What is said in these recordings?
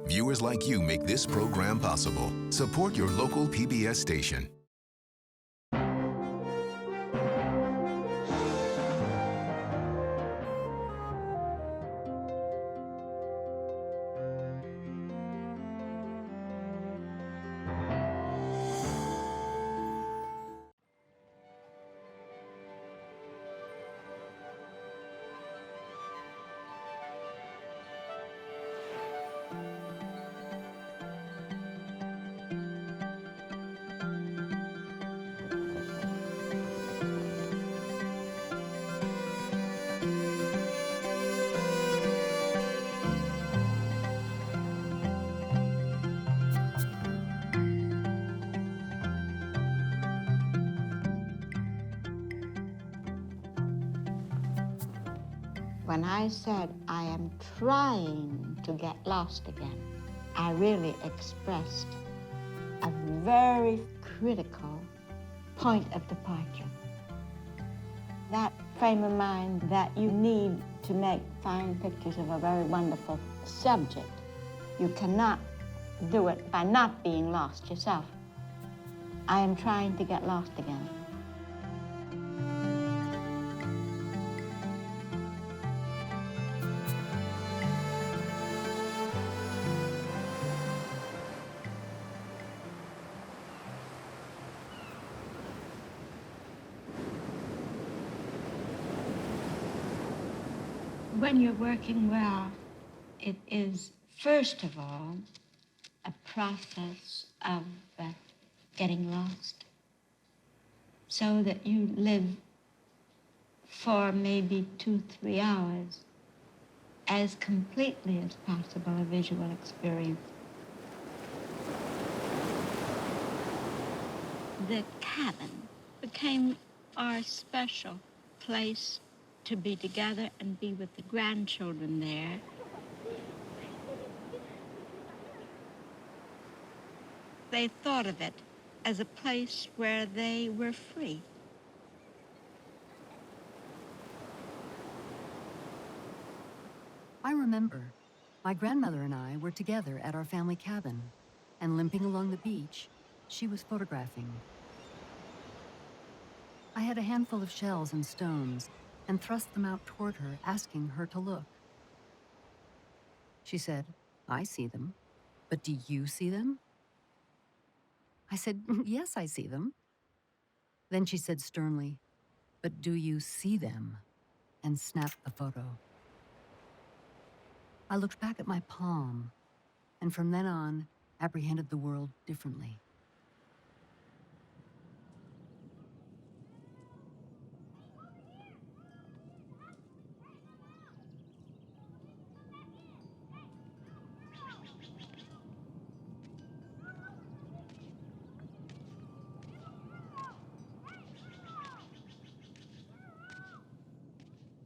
Viewers like you make this program possible. Support your local PBS station. When I said I am trying to get lost again, I really expressed a very critical point of departure. That frame of mind that you need to make fine pictures of a very wonderful subject. You cannot do it by not being lost yourself. I am trying to get lost again. When you're working well, it is, first of all, a process of getting lost, so that you live for maybe 2-3 hours as completely as possible a visual experience. The cabin became our special place to be together and be with the grandchildren there. They thought of it as a place where they were free. I remember my grandmother and I were together at our family cabin, and limping along the beach, she was photographing. I had a handful of shells and stones and thrust them out toward her, asking her to look. She said, "I see them, but do you see them?" I said, "Yes, I see them." Then she said sternly, "But do you see them?" and snapped the photo. I looked back at my palm, and from then on, apprehended the world differently.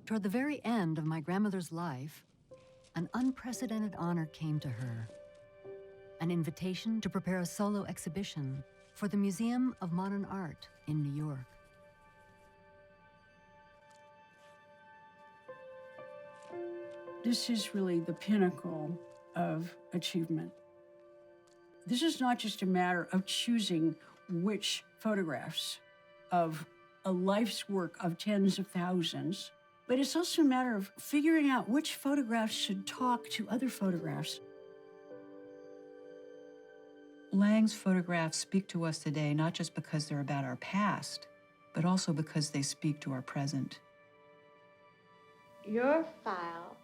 Toward the very end of my grandmother's life, an unprecedented honor came to her. An invitation to prepare a solo exhibition for the Museum of Modern Art in New York. This is really the pinnacle of achievement. This is not just a matter of choosing which photographs of a life's work of tens of thousands, but it's also a matter of figuring out which photographs should talk to other photographs. Lange's photographs speak to us today not just because they're about our past, but also because they speak to our present. Your file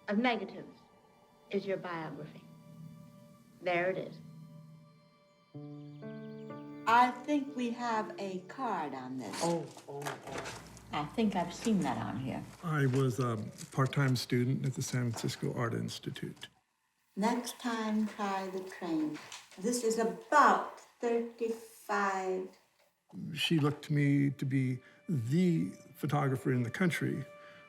of negatives is your biography. There it is. I think we have a card on this. Oh. I think I've seen that on here. I was a part-time student at the San Francisco Art Institute. Next time, try the train. This is about 35. She looked to me to be the photographer in the country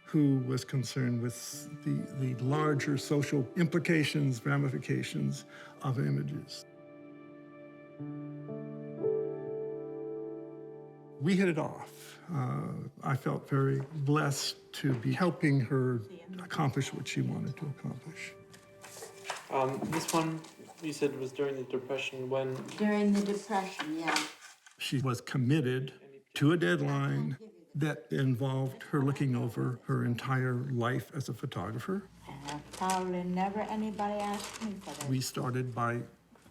who was concerned with the larger social implications, ramifications of images. We hit it off. I felt very blessed to be helping her accomplish what she wanted to accomplish. This one, you said, was during the Depression when... During the Depression, yeah. She was committed to a deadline that involved her looking over her entire life as a photographer. Probably never anybody asked me for this. We started by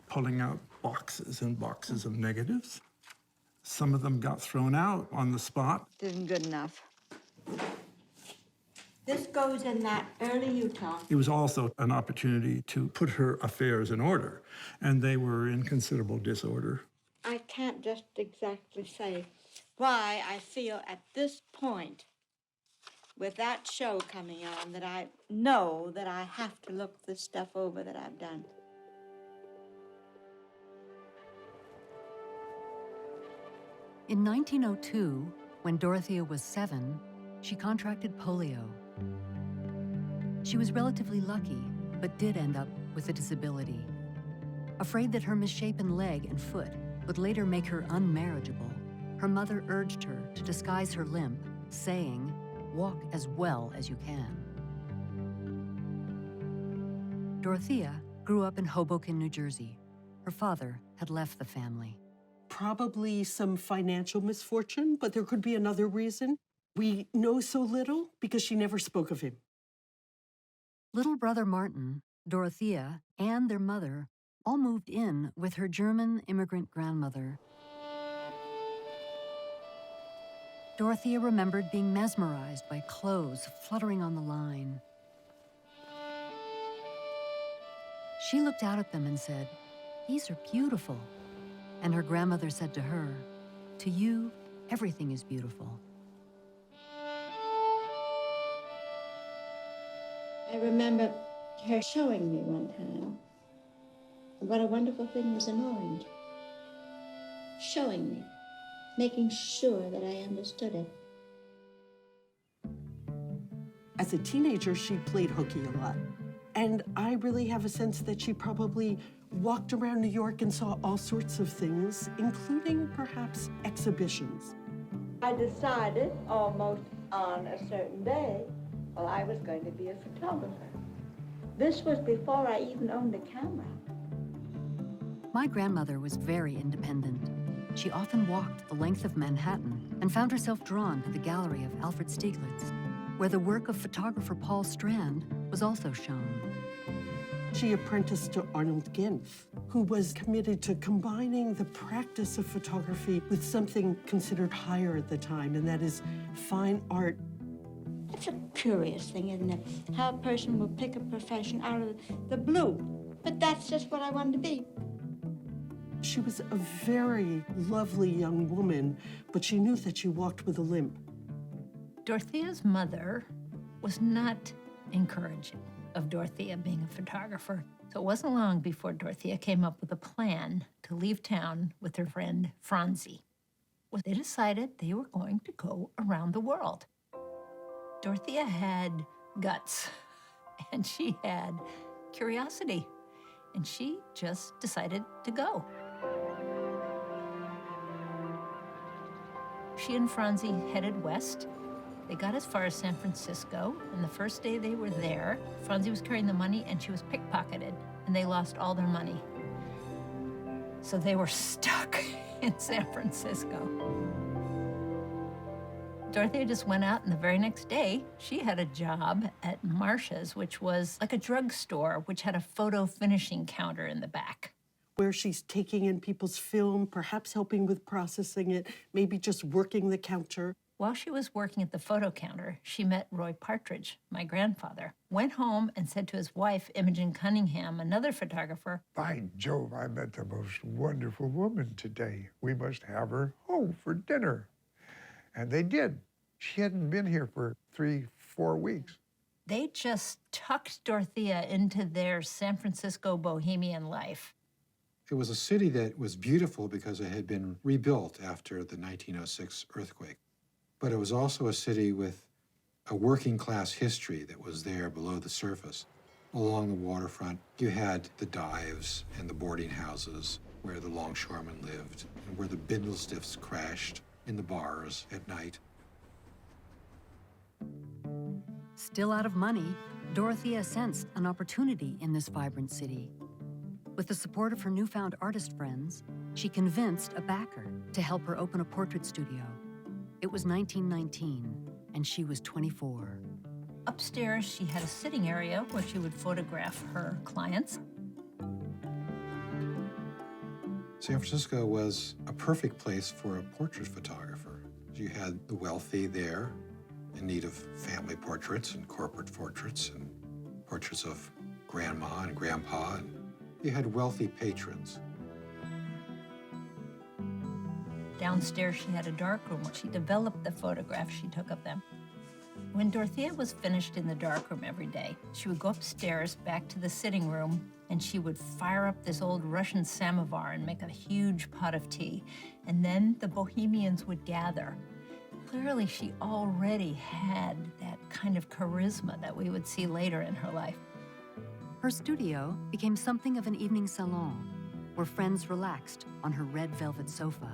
pulling out boxes and boxes of negatives. Some of them got thrown out on the spot. Isn't good enough. This goes in that early Utah. It was also an opportunity to put her affairs in order, and they were in considerable disorder. I can't just exactly say why I feel at this point, with that show coming on, that I know that I have to look this stuff over that I've done. In 1902, when Dorothea was 7, she contracted polio. She was relatively lucky, but did end up with a disability. Afraid that her misshapen leg and foot would later make her unmarriageable, her mother urged her to disguise her limp, saying, "Walk as well as you can." Dorothea grew up in Hoboken, New Jersey. Her father had left the family. Probably some financial misfortune, but there could be another reason. We know so little because she never spoke of him. Little brother Martin, Dorothea, and their mother all moved in with her German immigrant grandmother. Dorothea remembered being mesmerized by clothes fluttering on the line. She looked out at them and said, "These are beautiful." And her grandmother said to her, "To you, everything is beautiful." I remember her showing me one time what a wonderful thing was an orange. Showing me, making sure that I understood it. As a teenager, she played hooky a lot. And I really have a sense that she probably walked around New York and saw all sorts of things, including perhaps exhibitions. I decided almost on a certain day, well, I was going to be a photographer. This was before I even owned a camera. My grandmother was very independent. She often walked the length of Manhattan and found herself drawn to the gallery of Alfred Stieglitz, where the work of photographer Paul Strand was also shown. She apprenticed to Arnold Ginf, who was committed to combining the practice of photography with something considered higher at the time, and that is fine art. It's a curious thing, isn't it? How a person will pick a profession out of the blue. But that's just what I wanted to be. She was a very lovely young woman, but she knew that she walked with a limp. Dorothea's mother was not encouraging of Dorothea being a photographer. So it wasn't long before Dorothea came up with a plan to leave town with her friend Franzi. Well, they decided they were going to go around the world. Dorothea had guts, and she had curiosity, and she just decided to go. She and Franzi headed west. They got as far as San Francisco, and the first day they were there, Franzi was carrying the money and she was pickpocketed, and they lost all their money. So they were stuck in San Francisco. Dorothea just went out, and the very next day, she had a job at Marcia's, which was like a drugstore, which had a photo finishing counter in the back. Where she's taking in people's film, perhaps helping with processing it, maybe just working the counter. While she was working at the photo counter, she met Roy Partridge, my grandfather, went home and said to his wife, Imogen Cunningham, another photographer, "By Jove, I met the most wonderful woman today. We must have her home for dinner." And they did. She hadn't been here for 3-4 weeks. They just tucked Dorothea into their San Francisco bohemian life. It was a city that was beautiful because it had been rebuilt after the 1906 earthquake. But it was also a city with a working class history that was there below the surface. Along the waterfront, you had the dives and the boarding houses where the longshoremen lived and where the Bindlestiffs crashed in the bars at night. Still out of money, Dorothea sensed an opportunity in this vibrant city. With the support of her newfound artist friends, she convinced a backer to help her open a portrait studio. It was 1919, and she was 24. Upstairs, she had a sitting area where she would photograph her clients. San Francisco was a perfect place for a portrait photographer. You had the wealthy there in need of family portraits and corporate portraits and portraits of grandma and grandpa. And you had wealthy patrons. Downstairs, she had a darkroom where she developed the photographs she took of them. When Dorothea was finished in the darkroom every day, she would go upstairs back to the sitting room, and she would fire up this old Russian samovar and make a huge pot of tea. And then the bohemians would gather. Clearly, she already had that kind of charisma that we would see later in her life. Her studio became something of an evening salon, where friends relaxed on her red velvet sofa,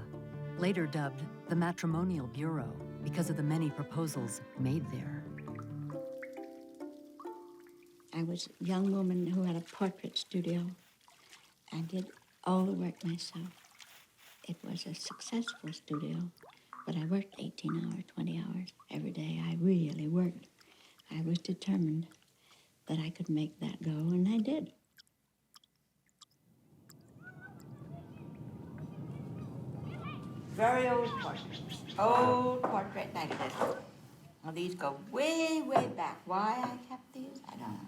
later dubbed the Matrimonial Bureau because of the many proposals made there. I was a young woman who had a portrait studio. I did all the work myself. It was a successful studio, but I worked 18 hours, 20 hours every day. I really worked. I was determined that I could make that go, and I did. Very old portrait like this. Now these go way, way back. Why I kept these, I don't know.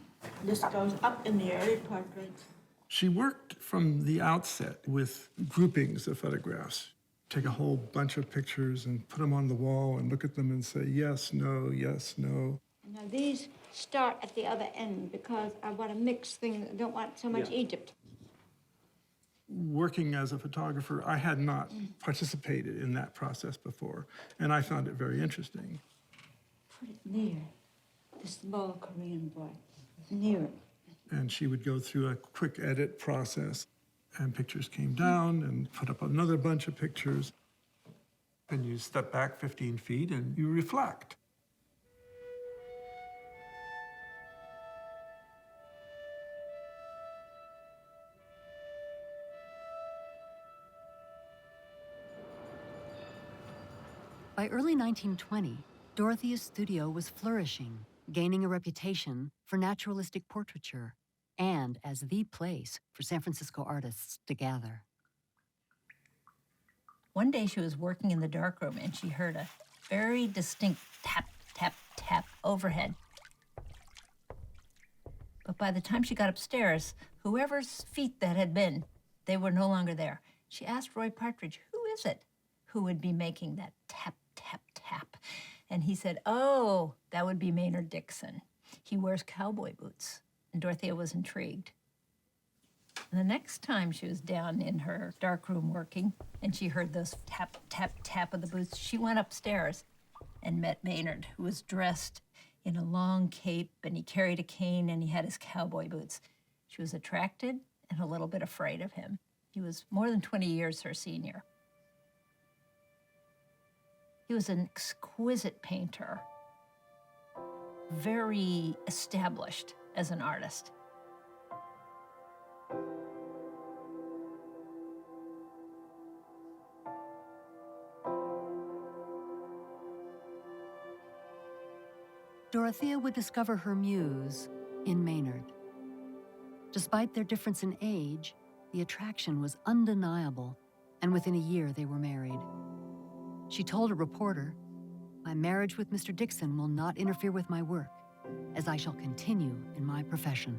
This goes up in the early portraits. She worked from the outset with groupings of photographs. Take a whole bunch of pictures and put them on the wall and look at them and say, yes, no, yes, no. Now these start at the other end because I want to mix things. I don't want so much Egypt. Working as a photographer, I had not participated in that process before, and I found it very interesting. Put it near the small Korean boy, near it. And she would go through a quick edit process, and pictures came down and put up another bunch of pictures. And you step back 15 feet and you reflect. By early 1920, Dorothea's studio was flourishing, gaining a reputation for naturalistic portraiture and as the place for San Francisco artists to gather. One day she was working in the darkroom and she heard a very distinct tap, tap, tap overhead. But by the time she got upstairs, whoever's feet that had been, they were no longer there. She asked Roy Partridge, who is it who would be making that tap, tap, tap? And he said, oh, that would be Maynard Dixon. He wears cowboy boots. And Dorothea was intrigued. And the next time she was down in her darkroom working and she heard those tap, tap, tap of the boots, she went upstairs and met Maynard, who was dressed in a long cape and he carried a cane and he had his cowboy boots. She was attracted and a little bit afraid of him. He was more than 20 years her senior. He was an exquisite painter, very established as an artist. Dorothea would discover her muse in Maynard. Despite their difference in age, the attraction was undeniable, and within a year they were married. She told a reporter, "My marriage with Mr. Dixon will not interfere with my work, as I shall continue in my profession."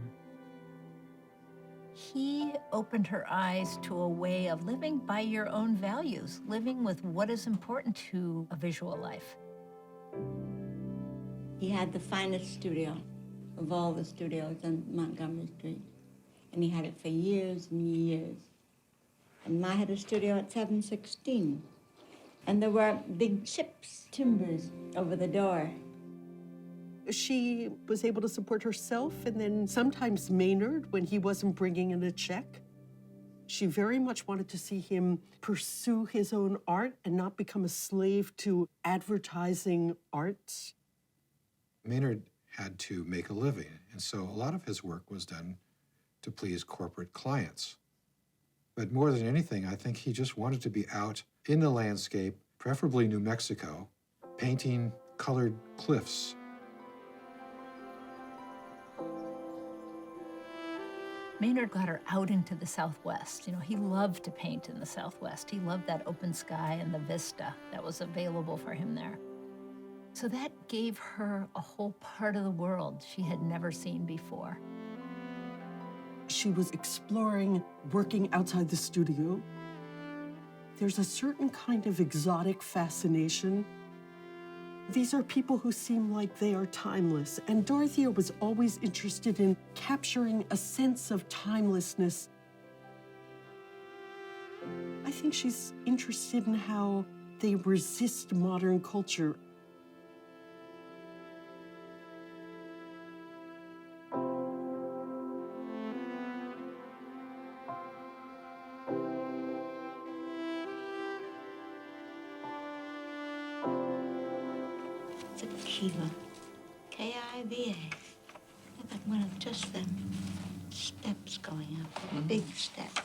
He opened her eyes to a way of living by your own values, living with what is important to a visual life. He had the finest studio of all the studios on Montgomery Street. And he had it for years and years. And I had a studio at 716. And there were big chips, timbers over the door. She was able to support herself and then sometimes Maynard when he wasn't bringing in a check. She very much wanted to see him pursue his own art and not become a slave to advertising arts. Maynard had to make a living. And so a lot of his work was done to please corporate clients. But more than anything, I think he just wanted to be out in the landscape, preferably New Mexico, painting colored cliffs. Maynard got her out into the Southwest. You know, he loved to paint in the Southwest. He loved that open sky and the vista that was available for him there. So that gave her a whole part of the world she had never seen before. She was exploring working outside the studio. There's a certain kind of exotic fascination. These are people who seem like they are timeless, and Dorothea was always interested in capturing a sense of timelessness. I think she's interested in how they resist modern culture. It's a kiva, K-I-V-A. But one of just them steps going up, big steps.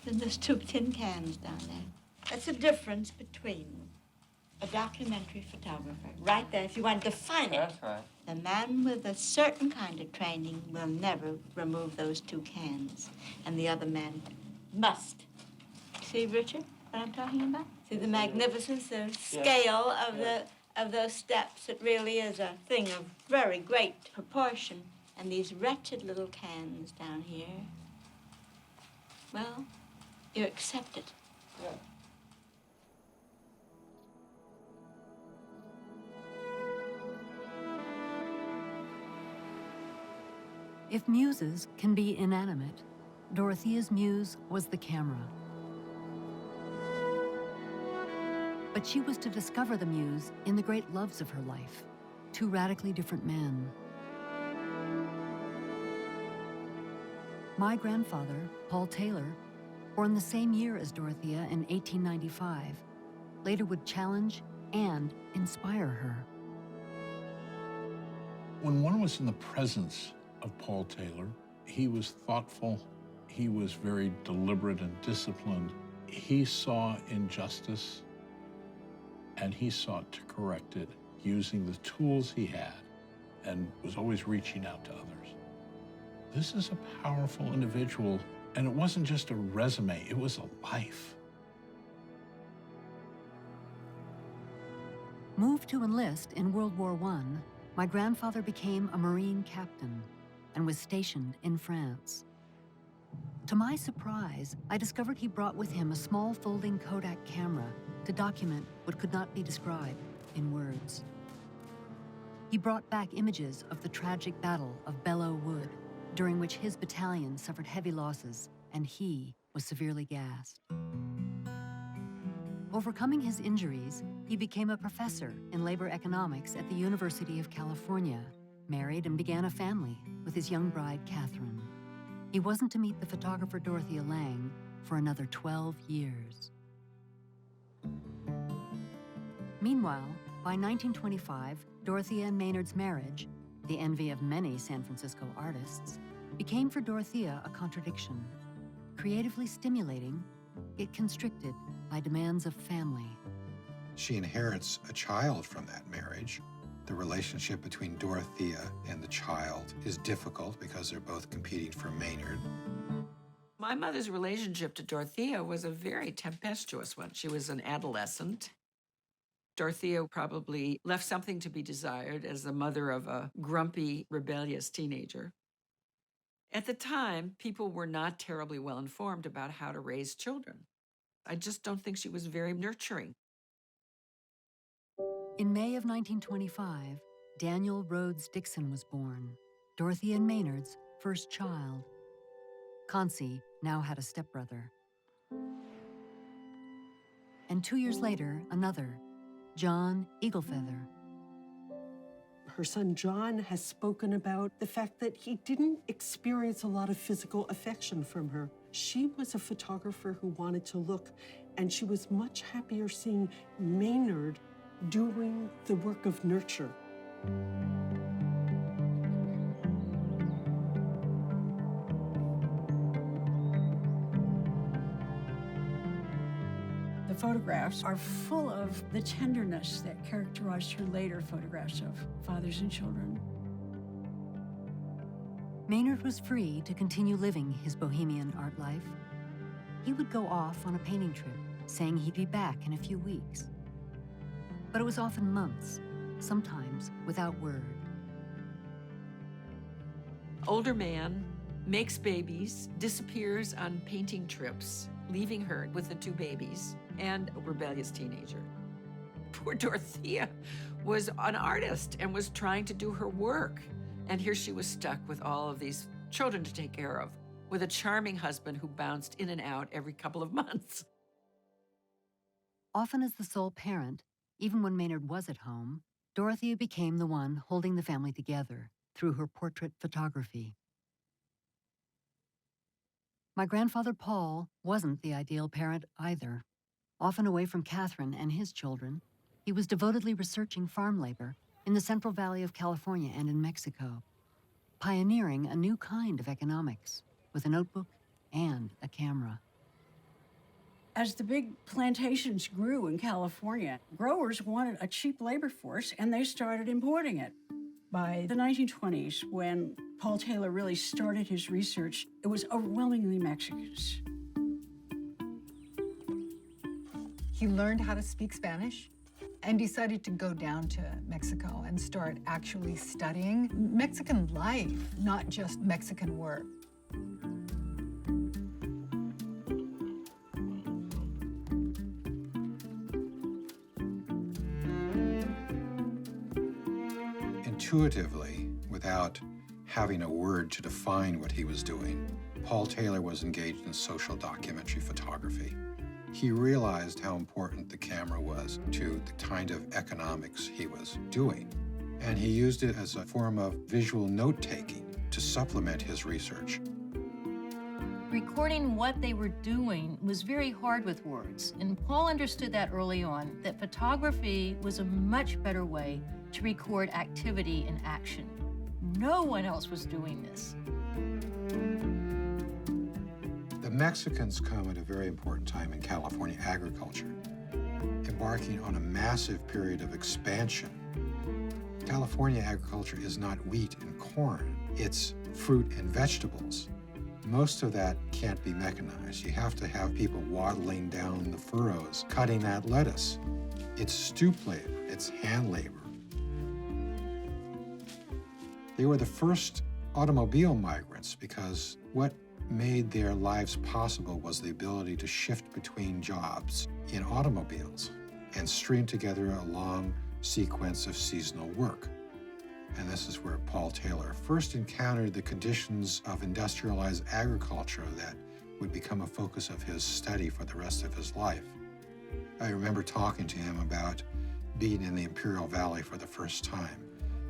Then there's 2 tin cans down there. That's the difference between a documentary photographer. Right there, if you want to define it. That's right. The man with a certain kind of training will never remove those 2 cans. And the other man must. See, Richard, what I'm talking about? See the magnificence, the scale of those steps. It really is a thing of very great proportion. And these wretched little cans down here, well, you accept it. Yeah. If muses can be inanimate, Dorothea's muse was the camera. But she was to discover the muse in the great loves of her life, 2 radically different men. My grandfather, Paul Taylor, born the same year as Dorothea in 1895, later would challenge and inspire her. When one was in the presence of Paul Taylor, he was thoughtful, he was very deliberate and disciplined. He saw injustice and he sought to correct it using the tools he had and was always reaching out to others. This is a powerful individual, and it wasn't just a resume, it was a life. Moved to enlist in World War I, my grandfather became a Marine captain and was stationed in France. To my surprise, I discovered he brought with him a small folding Kodak camera to document what could not be described in words. He brought back images of the tragic Battle of Belleau Wood, during which his battalion suffered heavy losses and he was severely gassed. Overcoming his injuries, he became a professor in labor economics at the University of California, married and began a family with his young bride, Catherine. He wasn't to meet the photographer Dorothea Lange for another 12 years. Meanwhile, by 1925, Dorothea and Maynard's marriage, the envy of many San Francisco artists, became for Dorothea a contradiction, creatively stimulating, yet constricted by demands of family. She inherits a child from that marriage. The relationship between Dorothea and the child is difficult because they're both competing for Maynard. My mother's relationship to Dorothea was a very tempestuous one. She was an adolescent. Dorothea probably left something to be desired as the mother of a grumpy, rebellious teenager. At the time, people were not terribly well informed about how to raise children. I just don't think she was very nurturing. In May of 1925, Daniel Rhodes Dixon was born, Dorothea and Maynard's first child. Concy now had a stepbrother. And 2 years later, another, John Eaglefeather. Her son John has spoken about the fact that he didn't experience a lot of physical affection from her. She was a photographer who wanted to look, and she was much happier seeing Maynard doing the work of nurture. photographs are full of the tenderness that characterized her later photographs of fathers and children. Maynard was free to continue living his bohemian art life. He would go off on a painting trip, saying he'd be back in a few weeks. But it was often months, sometimes without word. Older man, makes babies, disappears on painting trips, leaving her with the 2 babies and a rebellious teenager. Poor Dorothea was an artist and was trying to do her work. And here she was stuck with all of these children to take care of, with a charming husband who bounced in and out every couple of months. Often as the sole parent, even when Maynard was at home, Dorothea became the one holding the family together through her portrait photography. My grandfather Paul wasn't the ideal parent either. Often away from Catherine and his children, he was devotedly researching farm labor in the Central Valley of California and in Mexico, pioneering a new kind of economics with a notebook and a camera. As the big plantations grew in California, growers wanted a cheap labor force, and they started importing it. By the 1920s, when Paul Taylor really started his research, it was overwhelmingly Mexicans. He learned how to speak Spanish and decided to go down to Mexico and start actually studying Mexican life, not just Mexican work. Intuitively, without having a word to define what he was doing, Paul Taylor was engaged in social documentary photography. He realized how important the camera was to the kind of economics he was doing, and he used it as a form of visual note-taking to supplement his research. Recording what they were doing was very hard with words, and Paul understood that early on, that photography was a much better way to record activity and action. No one else was doing this. The Mexicans come at a very important time in California agriculture, embarking on a massive period of expansion. California agriculture is not wheat and corn, it's fruit and vegetables. Most of that can't be mechanized. You have to have people waddling down the furrows, cutting that lettuce. It's stoop labor, it's hand labor. They were the first automobile migrants because what made their lives possible was the ability to shift between jobs in automobiles and string together a long sequence of seasonal work. And this is where Paul Taylor first encountered the conditions of industrialized agriculture that would become a focus of his study for the rest of his life. I remember talking to him about being in the Imperial Valley for the first time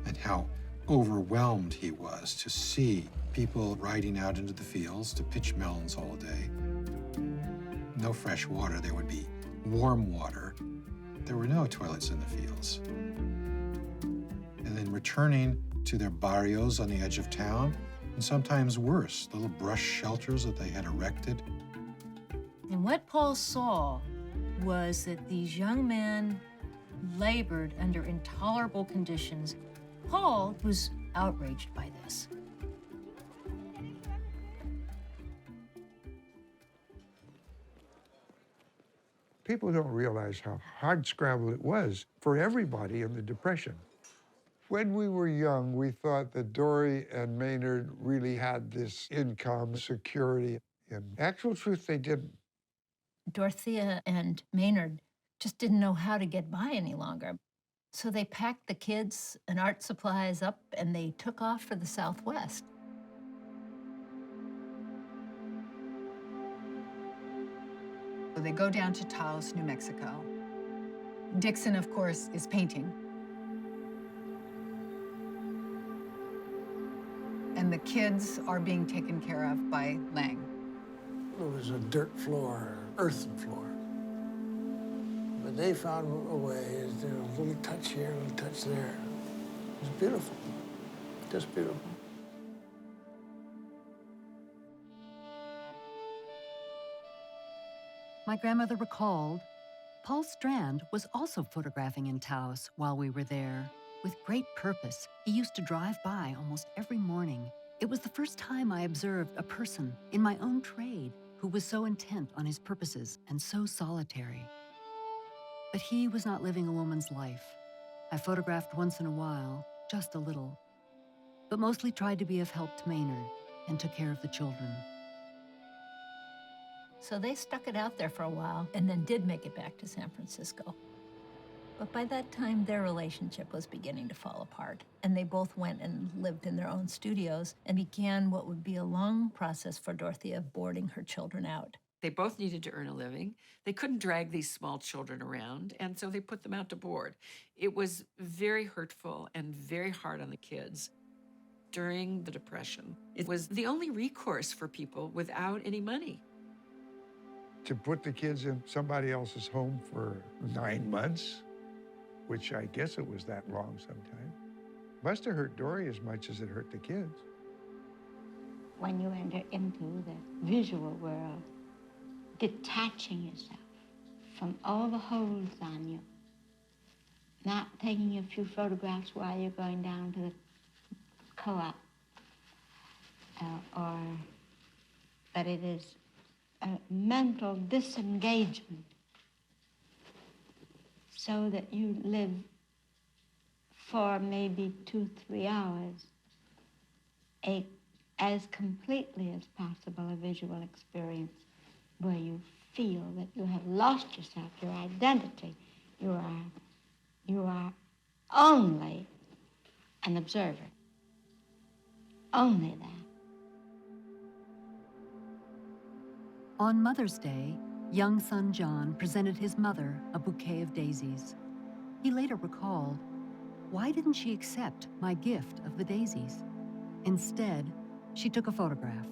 and how overwhelmed he was to see people riding out into the fields to pitch melons all day. No fresh water, there would be warm water. There were no toilets in the fields. And then returning to their barrios on the edge of town, and sometimes worse, little brush shelters that they had erected. And what Paul saw was that these young men labored under intolerable conditions. Paul was outraged by this. People don't realize how hardscramble it was for everybody in the Depression. When we were young, we thought that Dory and Maynard really had this income security. In actual truth, they didn't. Dorothea and Maynard just didn't know how to get by any longer. So they packed the kids and art supplies up and they took off for the Southwest. So they go down to Taos, New Mexico. Dixon, of course, is painting. And the kids are being taken care of by Lange. It was a dirt floor, earthen floor. But they found a way, there was a little touch here, a little touch there. It was beautiful, just beautiful. My grandmother recalled Paul Strand was also photographing in Taos while we were there. With great purpose, he used to drive by almost every morning. It was the first time I observed a person in my own trade who was so intent on his purposes and so solitary. But he was not living a woman's life. I photographed once in a while, just a little, but mostly tried to be of help to Maynard and took care of the children. So they stuck it out there for a while and then did make it back to San Francisco. But by that time, their relationship was beginning to fall apart, and they both went and lived in their own studios and began what would be a long process for Dorothea boarding her children out. They both needed to earn a living. They couldn't drag these small children around, and so they put them out to board. It was very hurtful and very hard on the kids. During the Depression, it was the only recourse for people without any money. To put the kids in somebody else's home for 9 months, which I guess it was that long sometime, must have hurt Dory as much as it hurt the kids. When you enter into the visual world, detaching yourself from all the holds on you, not taking a few photographs while you're going down to the co-op, but it is a mental disengagement so that you live for maybe 2-3 hours as completely as possible a visual experience where you feel that you have lost yourself, your identity. You are only an observer. Only that. On Mother's Day, young son John presented his mother a bouquet of daisies. He later recalled, why didn't she accept my gift of the daisies? Instead, she took a photograph.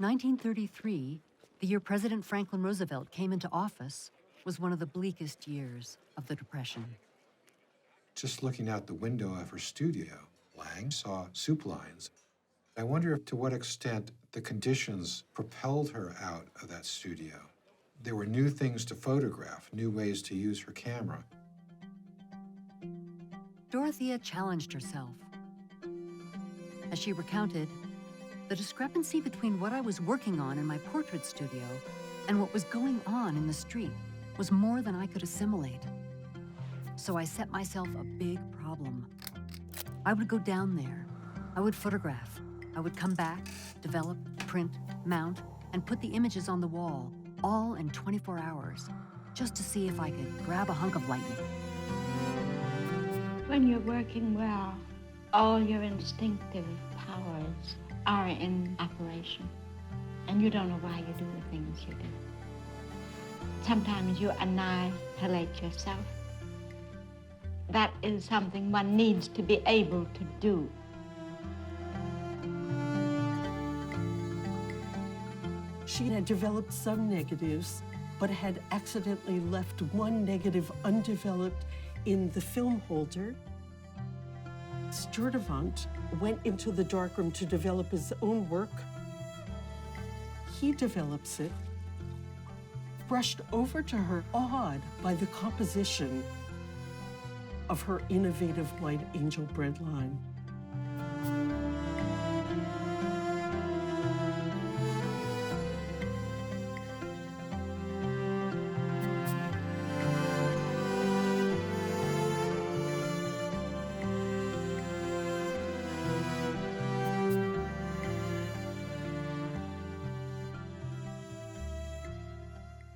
In 1933, the year President Franklin Roosevelt came into office, was one of the bleakest years of the Depression. Just looking out the window of her studio, Lange saw soup lines. I wonder to what extent the conditions propelled her out of that studio. There were new things to photograph, new ways to use her camera. Dorothea challenged herself. As she recounted, the discrepancy between what I was working on in my portrait studio and what was going on in the street was more than I could assimilate. So I set myself a big problem. I would go down there. I would photograph. I would come back, develop, print, mount, and put the images on the wall, all in 24 hours, just to see if I could grab a hunk of lightning. When you're working well, all your instinctive powers are in operation, and you don't know why you do the things you do. Sometimes you annihilate yourself. That is something one needs to be able to do. She had developed some negatives, but had accidentally left one negative undeveloped in the film holder. Sturtevant went into the darkroom to develop his own work. He develops it, brushed over to her, awed by the composition of her innovative white angel bread line.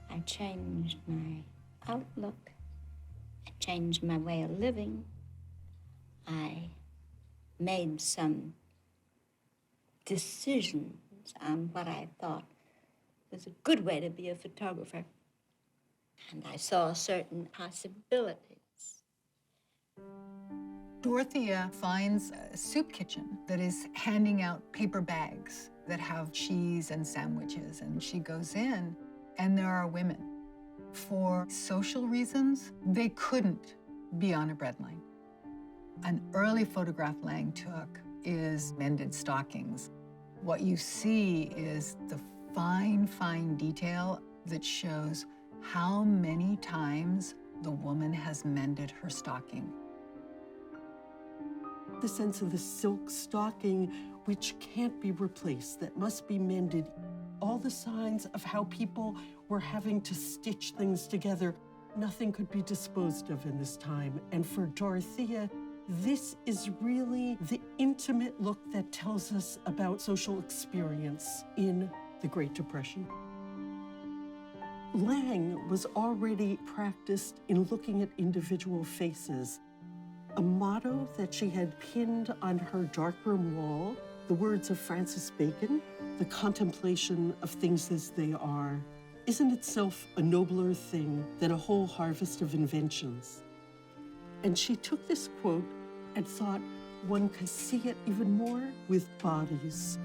I changed my outlook. I changed my way of living. I made some decisions on what I thought was a good way to be a photographer. And I saw certain possibilities. Dorothea finds a soup kitchen that is handing out paper bags that have cheese and sandwiches, and she goes in, and there are women For social reasons, they couldn't be on a breadline. An early photograph Lange took is mended stockings. What you see is the fine, fine detail that shows how many times the woman has mended her stocking. The sense of the silk stocking, which can't be replaced, that must be mended. All the signs of how people were having to stitch things together. Nothing could be disposed of in this time. And for Dorothea, this is really the intimate look that tells us about social experience in the Great Depression. Lange was already practiced in looking at individual faces. A motto that she had pinned on her darkroom wall, the words of Francis Bacon, the contemplation of things as they are, is in itself a nobler thing than a whole harvest of inventions. And she took this quote and thought one could see it even more with bodies.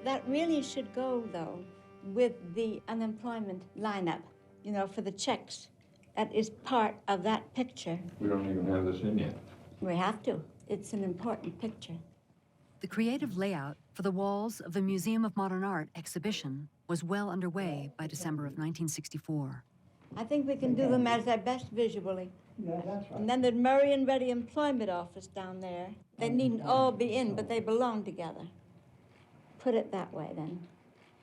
That really should go, though, with the unemployment lineup, you know, for the checks. That is part of that picture. We don't even have this in yet. We have to. It's an important picture. The creative layout for the walls of the Museum of Modern Art exhibition was well underway by December of 1964. I think we can do them as their best visually. Yeah, that's right. And then the Murray and Ready Employment Office down there. They needn't all be in, but they belong together. Put it that way, then,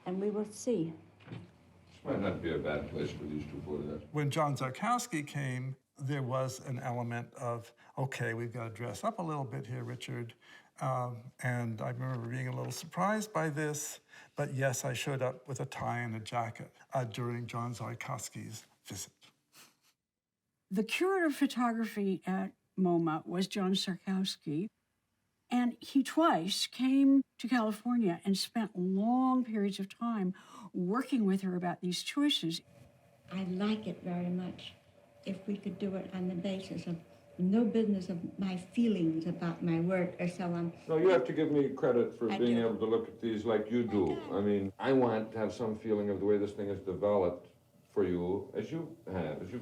and we will see. This might not be a bad place for these two photographs. When John Zarkowski came, there was an element of, okay, we've got to dress up a little bit here, Richard. And I remember being a little surprised by this, but yes, I showed up with a tie and a jacket during John Zarkowski's visit. The curator of photography at MoMA was John Zarkowski, and he twice came to California and spent long periods of time working with her about these choices. I like it very much if we could do it on the basis of no business of my feelings about my work or so on. No, you have to give me credit for I being do. able to look at these like you do. I mean, I want to have some feeling of the way this thing is developed for you, as you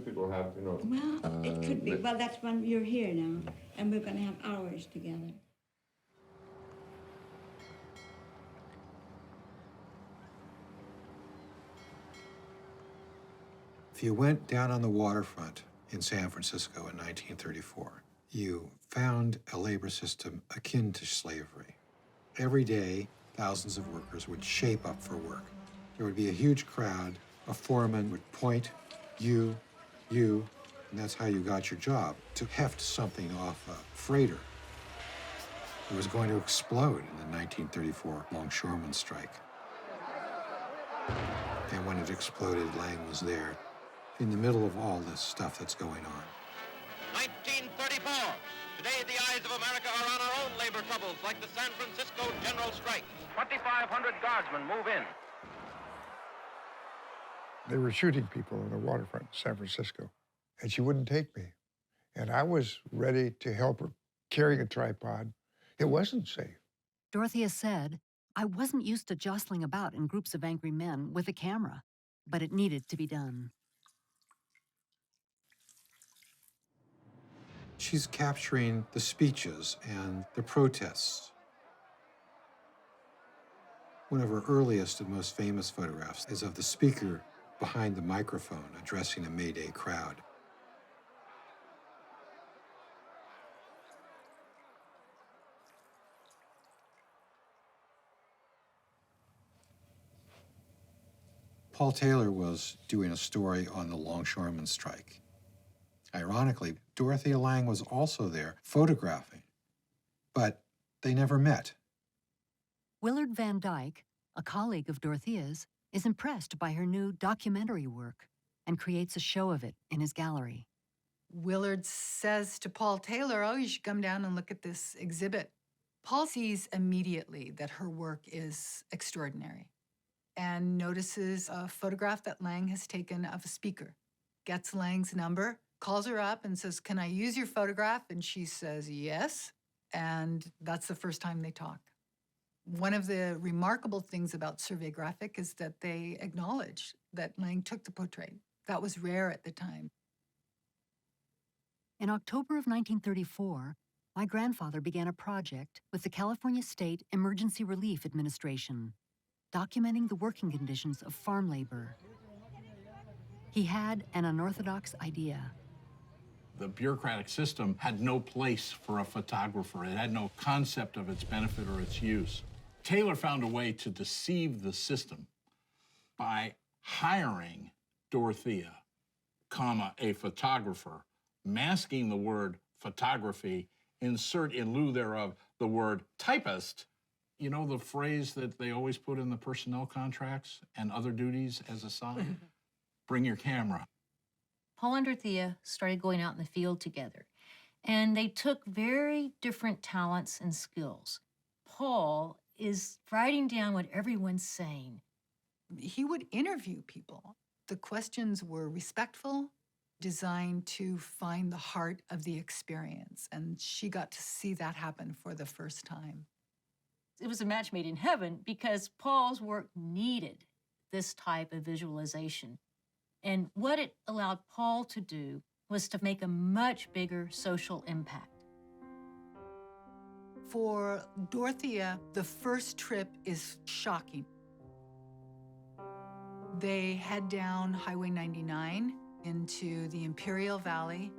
people have, you know. Well, it could be. Well, that's when you're here now, and we're going to have hours together. If you went down on the waterfront in San Francisco in 1934, you found a labor system akin to slavery. Every day, thousands of workers would shape up for work. There would be a huge crowd. A foreman would point, you, and that's how you got your job, to heft something off a freighter. It was going to explode in the 1934 longshoremen's strike. And when it exploded, Lange was there, in the middle of all this stuff that's going on. 1934. Today, the eyes of America are on our own labor troubles, like the San Francisco general strike. 2,500 guardsmen move in. They were shooting people on the waterfront in San Francisco, and she wouldn't take me. And I was ready to help her, carrying a tripod. It wasn't safe. Dorothea said, I wasn't used to jostling about in groups of angry men with a camera, but it needed to be done. She's capturing the speeches and the protests. One of her earliest and most famous photographs is of the speaker behind the microphone addressing a May Day crowd. Paul Taylor was doing a story on the longshoremen's strike. Ironically, Dorothea Lange was also there photographing, but they never met. Willard Van Dyke, a colleague of Dorothea's, is impressed by her new documentary work and creates a show of it in his gallery. Willard says to Paul Taylor, oh, you should come down and look at this exhibit. Paul sees immediately that her work is extraordinary and notices a photograph that Lange has taken of a speaker, gets Lange's number, calls her up and says, can I use your photograph? And she says, yes. And that's the first time they talk. One of the remarkable things about Survey Graphic is that they acknowledge that Lange took the portrait. That was rare at the time. In October of 1934, my grandfather began a project with the California State Emergency Relief Administration, documenting the working conditions of farm labor. He had an unorthodox idea. The bureaucratic system had no place for a photographer. It had no concept of its benefit or its use. Taylor found a way to deceive the system by hiring Dorothea, a photographer, masking the word photography, insert in lieu thereof the word typist. You know the phrase that they always put in the personnel contracts and other duties as a sign? Bring your camera. Paul and Dorothea started going out in the field together, and they took very different talents and skills. Paul is writing down what everyone's saying. He would interview people. The questions were respectful, designed to find the heart of the experience, and she got to see that happen for the first time. It was a match made in heaven because Paul's work needed this type of visualization. And what it allowed Paul to do was to make a much bigger social impact. For Dorothea, the first trip is shocking. They head down Highway 99 into the Imperial Valley.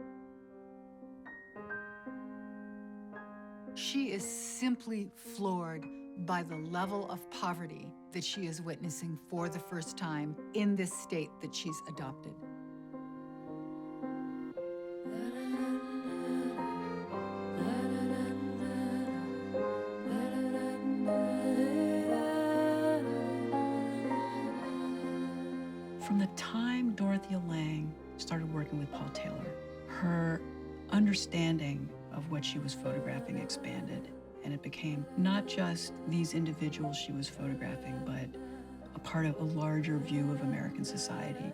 She is simply floored by the level of poverty that she is witnessing for the first time in this state that she's adopted. From the time Dorothea Lange started working with Paul Taylor, her understanding of what she was photographing expanded. And it became not just these individuals she was photographing, but a part of a larger view of American society.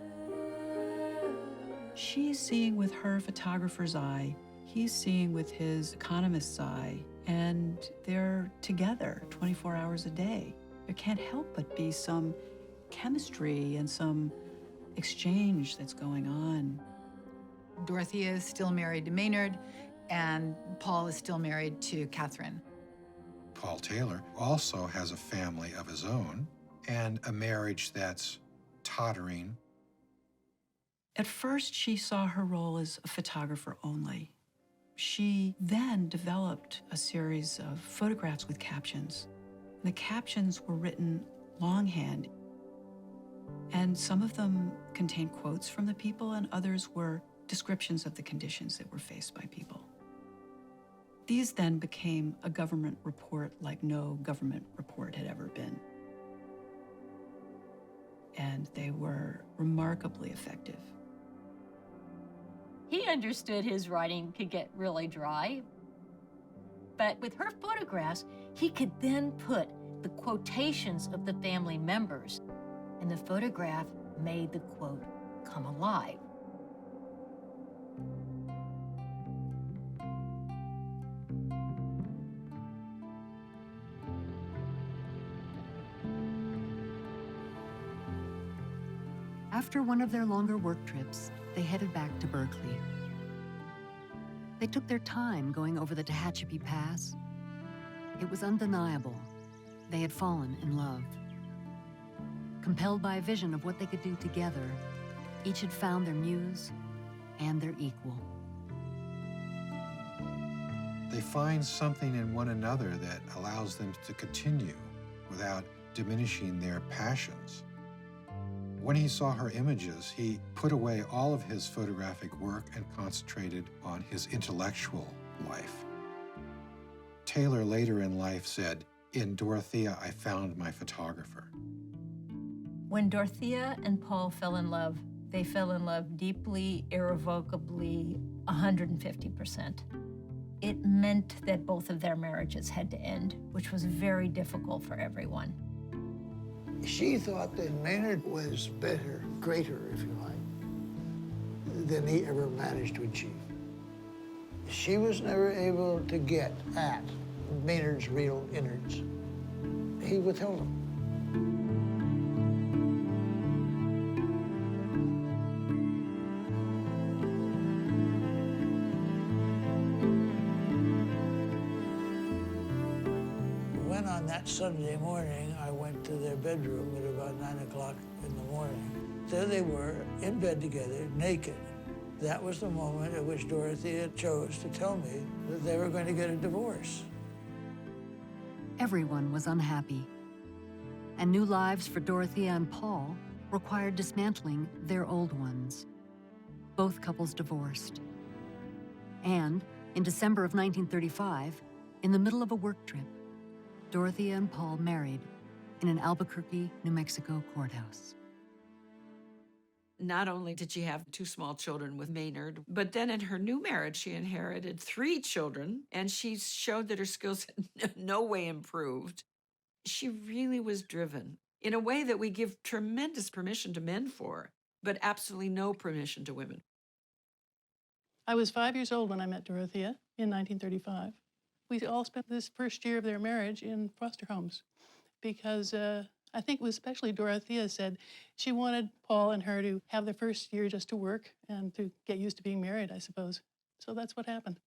She's seeing with her photographer's eye, he's seeing with his economist's eye, and they're together 24 hours a day. There can't help but be some chemistry and some exchange that's going on. Dorothea is still married to Maynard, and Paul is still married to Catherine. Paul Taylor also has a family of his own and a marriage that's tottering. At first, she saw her role as a photographer only. She then developed a series of photographs with captions. The captions were written longhand, and some of them contained quotes from the people, and others were descriptions of the conditions that were faced by people. These then became a government report like no government report had ever been. And they were remarkably effective. He understood his writing could get really dry, but with her photographs, he could then put the quotations of the family members, and the photograph made the quote come alive. After one of their longer work trips, they headed back to Berkeley. They took their time going over the Tehachapi Pass. It was undeniable. They had fallen in love. Compelled by a vision of what they could do together, each had found their muse and their equal. They find something in one another that allows them to continue without diminishing their passions. When he saw her images, he put away all of his photographic work and concentrated on his intellectual life. Taylor later in life said, "In Dorothea, I found my photographer." When Dorothea and Paul fell in love, they fell in love deeply, irrevocably, 150%. It meant that both of their marriages had to end, which was very difficult for everyone. She thought that Maynard was better, greater, if you like, than he ever managed to achieve. She was never able to get at Maynard's real innards. He withheld them. When on that Sunday morning, I went to their bedroom at about 9 o'clock in the morning. There they were, in bed together, naked. That was the moment at which Dorothea chose to tell me that they were going to get a divorce. Everyone was unhappy, and new lives for Dorothea and Paul required dismantling their old ones. Both couples divorced. And in December of 1935, in the middle of a work trip, Dorothea and Paul married in an Albuquerque, New Mexico courthouse. Not only did she have 2 small children with Maynard, but then in her new marriage, she inherited 3 children, and she showed that her skills had no way improved. She really was driven in a way that we give tremendous permission to men for, but absolutely no permission to women. I was 5 years old when I met Dorothea in 1935. We all spent this first year of their marriage in foster homes because I think it was especially Dorothea said she wanted Paul and her to have their first year just to work and to get used to being married, I suppose. So that's what happened.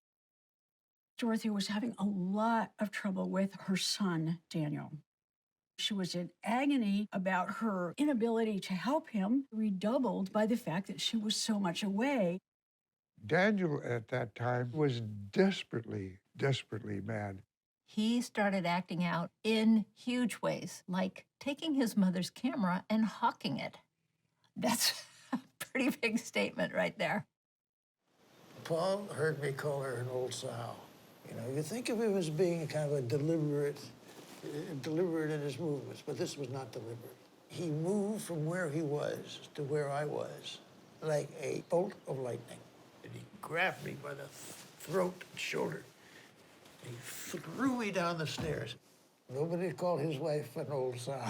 Dorothea was having a lot of trouble with her son, Daniel. She was in agony about her inability to help him, redoubled by the fact that she was so much away. Daniel at that time was desperately, desperately mad. He started acting out in huge ways, like taking his mother's camera and hawking it. That's a pretty big statement right there. Paul heard me call her an old sow. You know, you think of him as being a kind of a deliberate in his movements, but this was not deliberate. He moved from where he was to where I was like a bolt of lightning. And he grabbed me by the throat and shoulder. He threw me down the stairs. Nobody called his wife an old sow.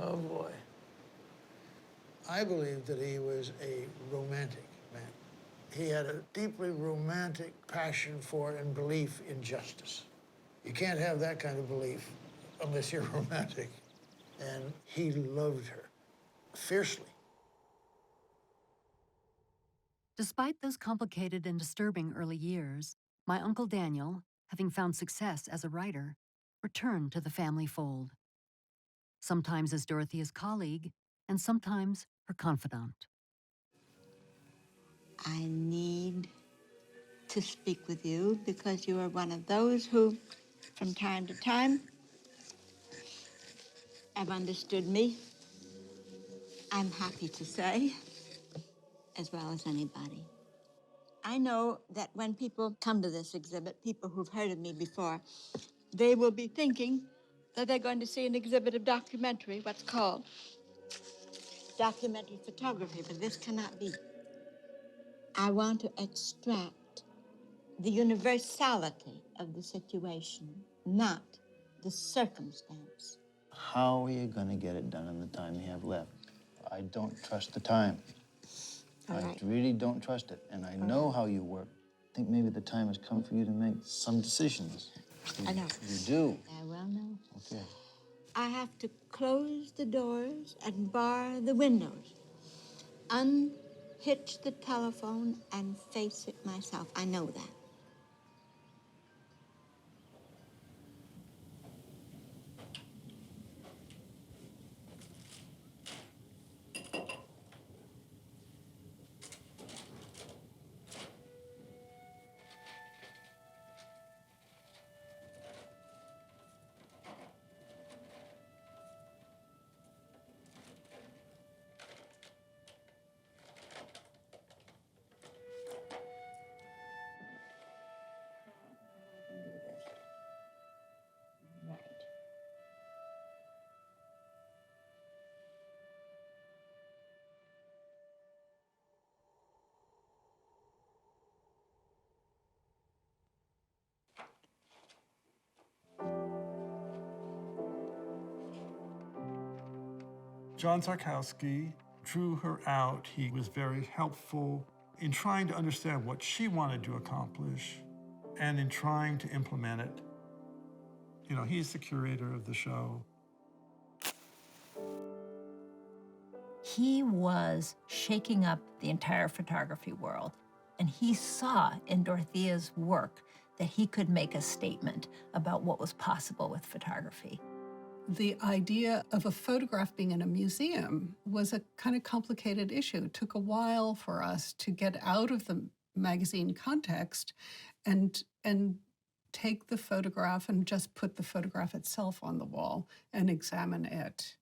Oh, boy. I believe that he was a romantic man. He had a deeply romantic passion for and belief in justice. You can't have that kind of belief unless you're romantic. And he loved her fiercely. Despite those complicated and disturbing early years, my Uncle Daniel, having found success as a writer, returned to the family fold. Sometimes as Dorothea's colleague, and sometimes her confidant. I need to speak with you because you are one of those who, from time to time, have understood me, I'm happy to say, as well as anybody. I know that when people come to this exhibit, people who've heard of me before, they will be thinking that they're going to see an exhibit of documentary, what's called documentary photography, but this cannot be. I want to extract the universality of the situation, not the circumstance. How are you going to get it done in the time you have left? I don't trust the time. I really don't trust it, and I know how you work. I think maybe the time has come for you to make some decisions. I know. You do? I well know. Okay. I have to close the doors and bar the windows, unhitch the telephone and face it myself. I know that. John Sarkowski drew her out. He was very helpful in trying to understand what she wanted to accomplish and in trying to implement it. You know, he's the curator of the show. He was shaking up the entire photography world, and he saw in Dorothea's work that he could make a statement about what was possible with photography. The idea of a photograph being in a museum was a kind of complicated issue. It took a while for us to get out of the magazine context and take the photograph and just put the photograph itself on the wall and examine it.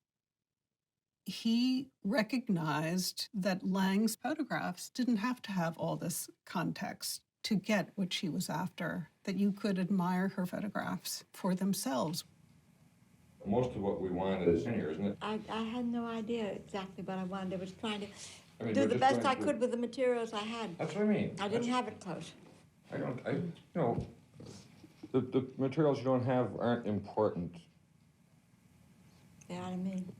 He recognized that Lange's photographs didn't have to have all this context to get what she was after, that you could admire her photographs for themselves. Most of what we wanted is in here, isn't it? I had no idea exactly what I wanted. I was trying to we're do the just best going I through- could with the materials I had. That's what I mean. I didn't have it close. The materials you don't have aren't important. You know what I mean?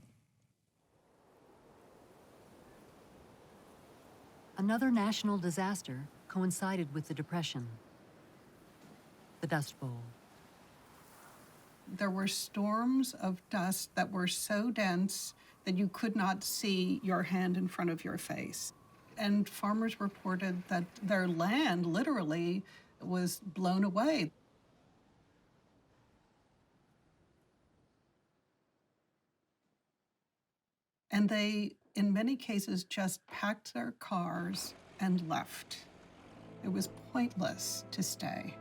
Another national disaster coincided with the Depression. The Dust Bowl. There were storms of dust that were so dense that you could not see your hand in front of your face. And farmers reported that their land literally was blown away. And they, in many cases, just packed their cars and left. It was pointless to stay.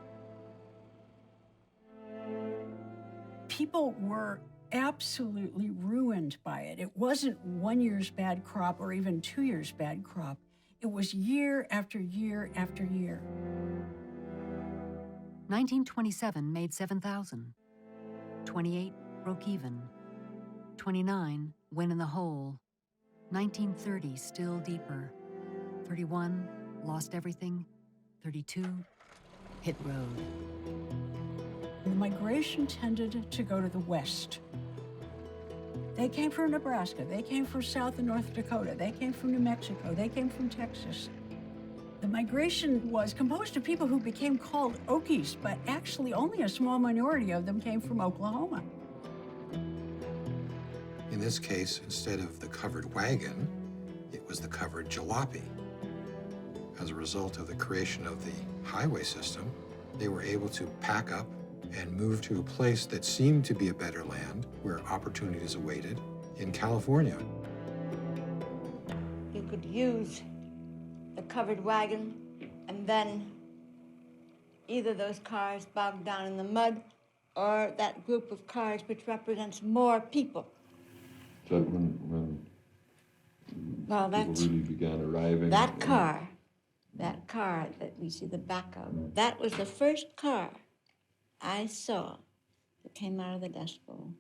People were absolutely ruined by it. It wasn't 1 year's bad crop or even 2 years' bad crop. It was year after year after year. 1927 made 7,000. 28 broke even. 29 went in the hole. 1930 still deeper. 31 lost everything. 32 hit road. The migration tended to go to the west. They came from Nebraska, they came from South and North Dakota, they came from New Mexico, they came from Texas. The migration was composed of people who became called Okies, but actually only a small minority of them came from Oklahoma. In this case, instead of the covered wagon, it was the covered jalopy. As a result of the creation of the highway system, they were able to pack up and move to a place that seemed to be a better land where opportunities awaited in California. You could use the covered wagon, and then either those cars bogged down in the mud or that group of cars which represents more people. Is that when Well, people that's really began arriving? that car that we see the back of, that was the first car I saw that came out of the Dust Bowl.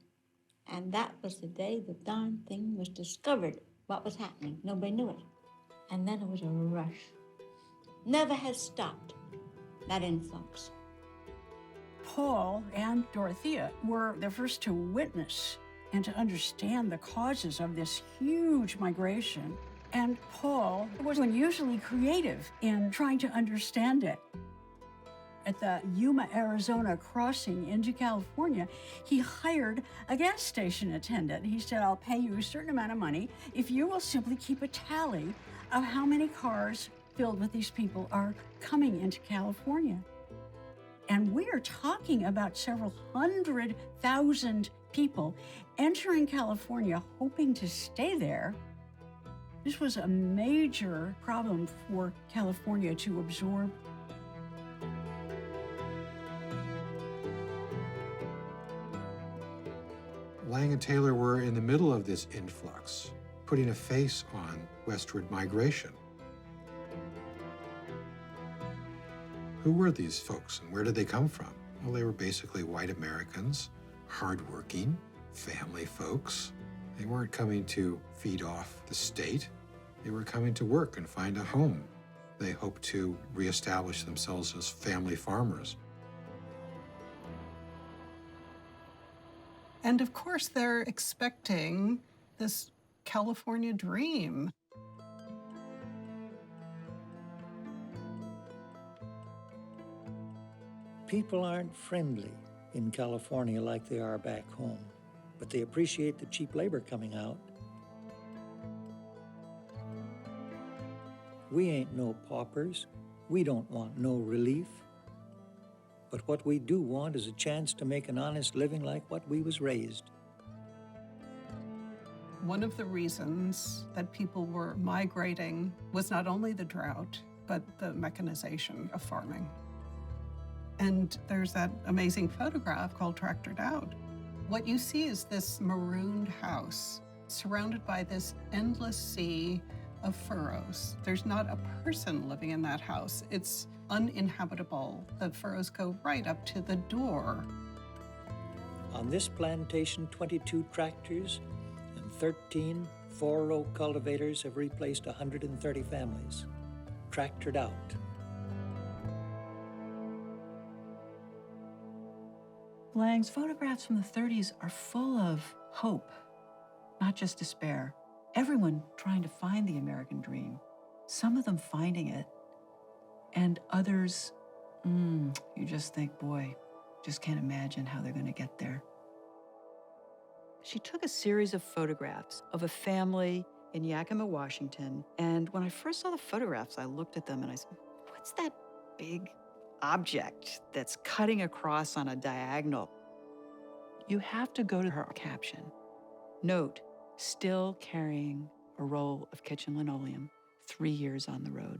And that was the day the darn thing was discovered, what was happening. Nobody knew it. And then it was a rush. Never has stopped, that influx. Paul and Dorothea were the first to witness and to understand the causes of this huge migration. And Paul was unusually creative in trying to understand it. At the Yuma, Arizona crossing into California, he hired a gas station attendant. He said, I'll pay you a certain amount of money if you will simply keep a tally of how many cars filled with these people are coming into California. And we are talking about several 100,000 people entering California hoping to stay there. This was a major problem for California to absorb. Lange and Taylor were in the middle of this influx, putting a face on westward migration. Who were these folks and where did they come from? Well, they were basically white Americans, hardworking, family folks. They weren't coming to feed off the state. They were coming to work and find a home. They hoped to reestablish themselves as family farmers. And of course, they're expecting this California dream. People aren't friendly in California like they are back home, but they appreciate the cheap labor coming out. We ain't no paupers. We don't want no relief. But what we do want is a chance to make an honest living like what we was raised. One of the reasons that people were migrating was not only the drought, but the mechanization of farming. And there's that amazing photograph called Tractored Out. What you see is this marooned house surrounded by this endless sea of furrows. There's not a person living in that house. It's uninhabitable. The furrows go right up to the door. On this plantation, 22 tractors and 13 four-row cultivators have replaced 130 families. Tractored out. Lange's photographs from the 30s are full of hope, not just despair. Everyone trying to find the American dream, some of them finding it, and others, you just think, boy, just can't imagine how they're going to get there. She took a series of photographs of a family in Yakima, Washington, and when I first saw the photographs, I looked at them and I said, what's that big object that's cutting across on a diagonal? You have to go to her caption. Note, still carrying a roll of kitchen linoleum, 3 years on the road.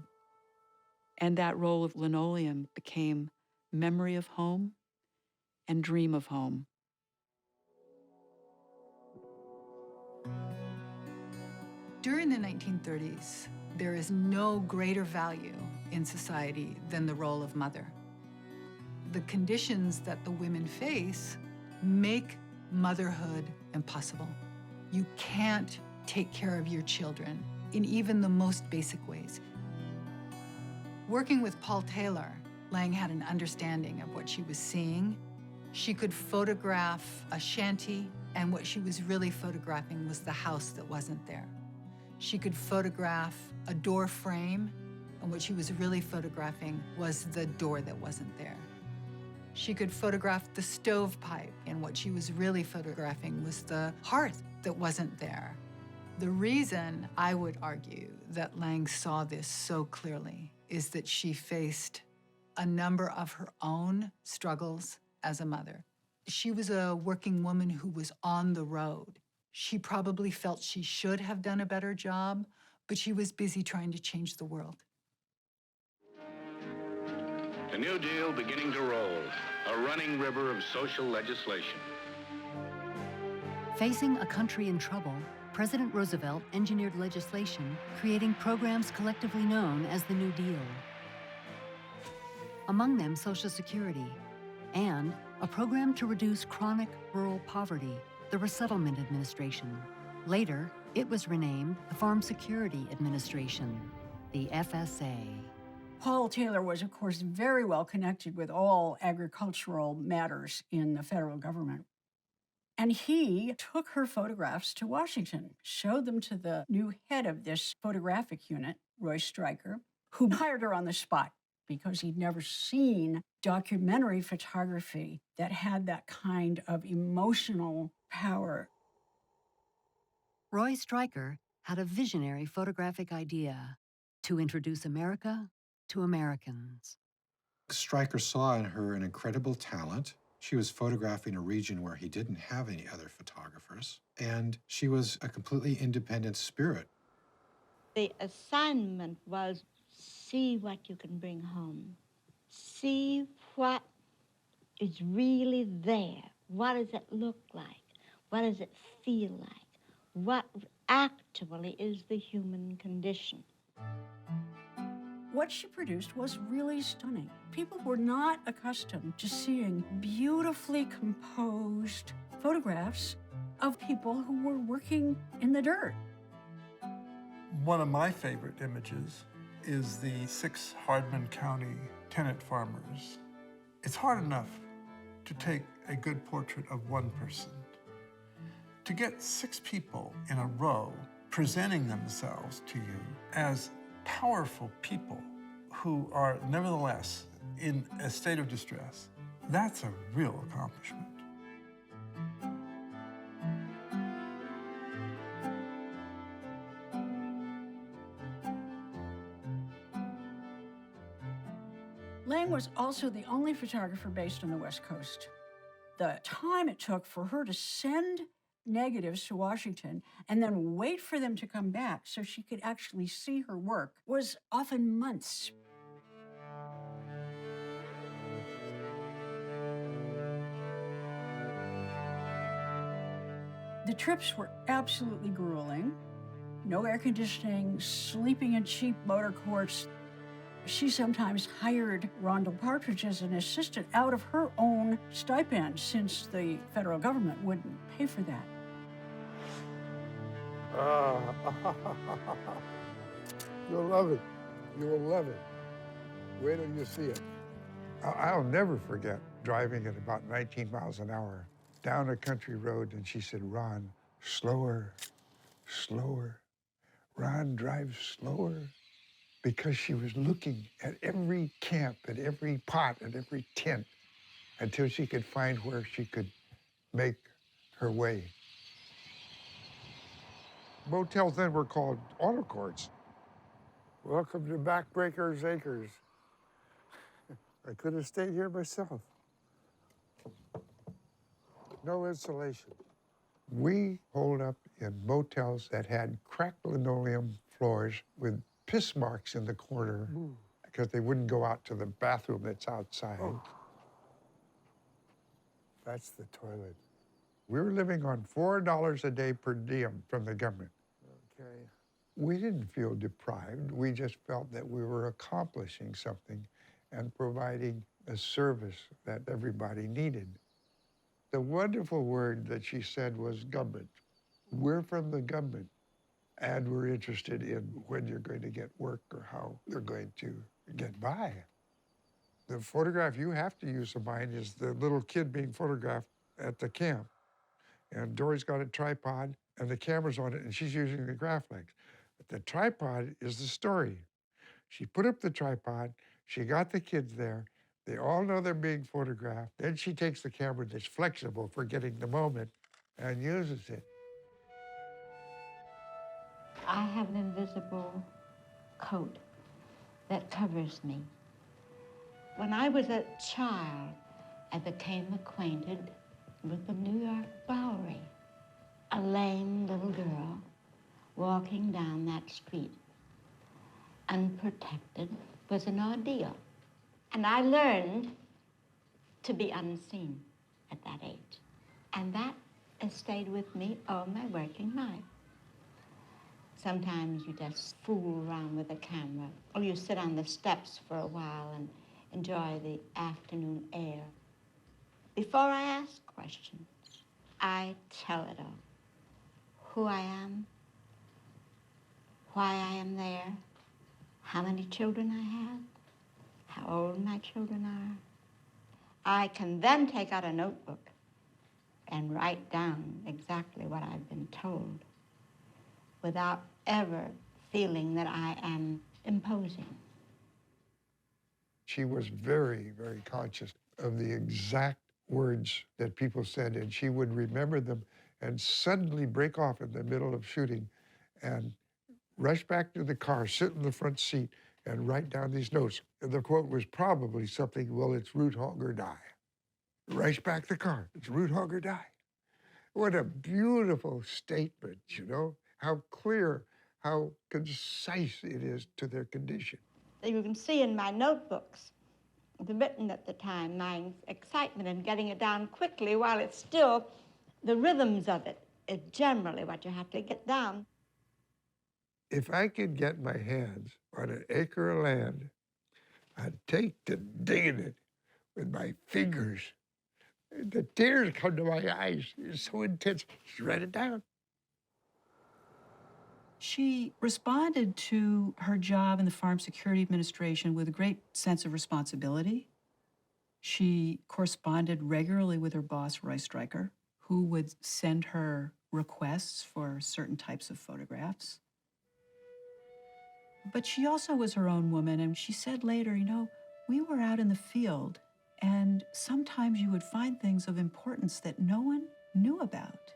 And that roll of linoleum became memory of home and dream of home. During the 1930s, there is no greater value in society than the role of mother. The conditions that the women face make motherhood impossible. You can't take care of your children in even the most basic ways. Working with Paul Taylor, Lange had an understanding of what she was seeing. She could photograph a shanty, and what she was really photographing was the house that wasn't there. She could photograph a door frame, and what she was really photographing was the door that wasn't there. She could photograph the stovepipe, and what she was really photographing was the hearth that wasn't there. The reason I would argue that Lange saw this so clearly is that she faced a number of her own struggles as a mother. She was a working woman who was on the road. She probably felt she should have done a better job, but she was busy trying to change the world. The New Deal beginning to roll, a running river of social legislation. Facing a country in trouble, President Roosevelt engineered legislation creating programs collectively known as the New Deal. Among them, Social Security, and a program to reduce chronic rural poverty, the Resettlement Administration. Later, it was renamed the Farm Security Administration, the FSA. Paul Taylor was, of course, very well connected with all agricultural matters in the federal government. And he took her photographs to Washington, showed them to the new head of this photographic unit, Roy Stryker, who hired her on the spot because he'd never seen documentary photography that had that kind of emotional power. Roy Stryker had a visionary photographic idea to introduce America to Americans. Stryker saw in her an incredible talent. She was photographing a region where he didn't have any other photographers, and she was a completely independent spirit. The assignment was see what you can bring home. See what is really there. What does it look like? What does it feel like? What actually is the human condition? What she produced was really stunning. People were not accustomed to seeing beautifully composed photographs of people who were working in the dirt. One of my favorite images is the 6 Hardman County tenant farmers. It's hard enough to take a good portrait of one person. To get 6 people in a row presenting themselves to you as powerful people who are nevertheless in a state of distress, that's a real accomplishment. Lange was also the only photographer based on the West Coast. The time it took for her to send negatives to Washington and then wait for them to come back so she could actually see her work was often months. The trips were absolutely grueling. No air conditioning, sleeping in cheap motor courts. She sometimes hired Rondell Partridge as an assistant out of her own stipend, since the federal government wouldn't pay for that. You'll love it. You will love it. Wait till you see it. I'll never forget driving at about 19 miles an hour down a country road, and she said, "Ron, slower, slower. Ron, drive slower." Because she was looking at every camp, at every pot, at every tent, until she could find where she could make her way. Motels then were called auto courts. Welcome to Backbreakers Acres. I could have stayed here myself. No insulation. We holed up in motels that had cracked linoleum floors with piss marks in the corner because they wouldn't go out to the bathroom that's outside. Oh. That's the toilet. We were living on $4 a day per diem from the government. Okay. We didn't feel deprived. We just felt that we were accomplishing something and providing a service that everybody needed. The wonderful word that she said was government. We're from the government, and we're interested in when you're going to get work or how you're going to get by. The photograph you have to use of mine is the little kid being photographed at the camp. And Dory's got a tripod, and the camera's on it, and she's using the Graflex. But the tripod is the story. She put up the tripod, she got the kids there, they all know they're being photographed. Then she takes the camera that's flexible for getting the moment and uses it. I have an invisible coat that covers me. When I was a child, I became acquainted with the New York Bowery. A lame little girl walking down that street, unprotected, was an ordeal. And I learned to be unseen at that age. And that has stayed with me all my working life. Sometimes you just fool around with a camera, or you sit on the steps for a while and enjoy the afternoon air. Before I ask questions, I tell it all. Who I am, why I am there, how many children I have, how old my children are. I can then take out a notebook and write down exactly what I've been told without ever feeling that I am imposing. She was very, very conscious of the exact words that people said, and she would remember them and suddenly break off in the middle of shooting and rush back to the car, sit in the front seat, and write down these notes. And the quote was probably something, well, it's root, hog, or die. Rush back the car, it's root, hog, or die. What a beautiful statement, you know? How clear, how concise it is to their condition. You can see in my notebooks, the written at the time, my excitement in getting it down quickly while it's still, the rhythms of it is generally what you have to get down. If I could get my hands on an acre of land, I'd take to digging it with my fingers. The tears come to my eyes. It's so intense. Just write it down. She responded to her job in the Farm Security Administration with a great sense of responsibility. She corresponded regularly with her boss, Roy Stryker, who would send her requests for certain types of photographs. But she also was her own woman, and she said later, you know, we were out in the field, and sometimes you would find things of importance that no one knew about.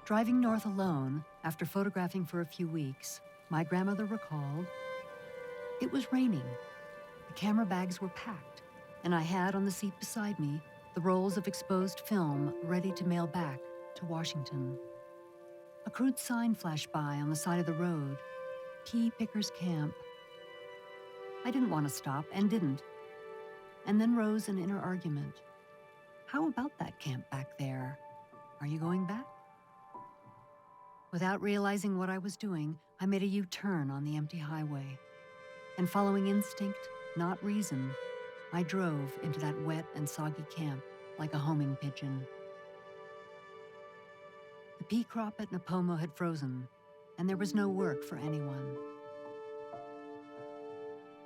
Driving north alone, after photographing for a few weeks, my grandmother recalled, it was raining. The camera bags were packed, and I had on the seat beside me the rolls of exposed film ready to mail back to Washington. A crude sign flashed by on the side of the road, Pea Pickers Camp. I didn't want to stop and didn't. And then rose an inner argument. How about that camp back there? Are you going back? Without realizing what I was doing, I made a U-turn on the empty highway. And following instinct, not reason, I drove into that wet and soggy camp like a homing pigeon. The pea crop at Napomo had frozen, and there was no work for anyone.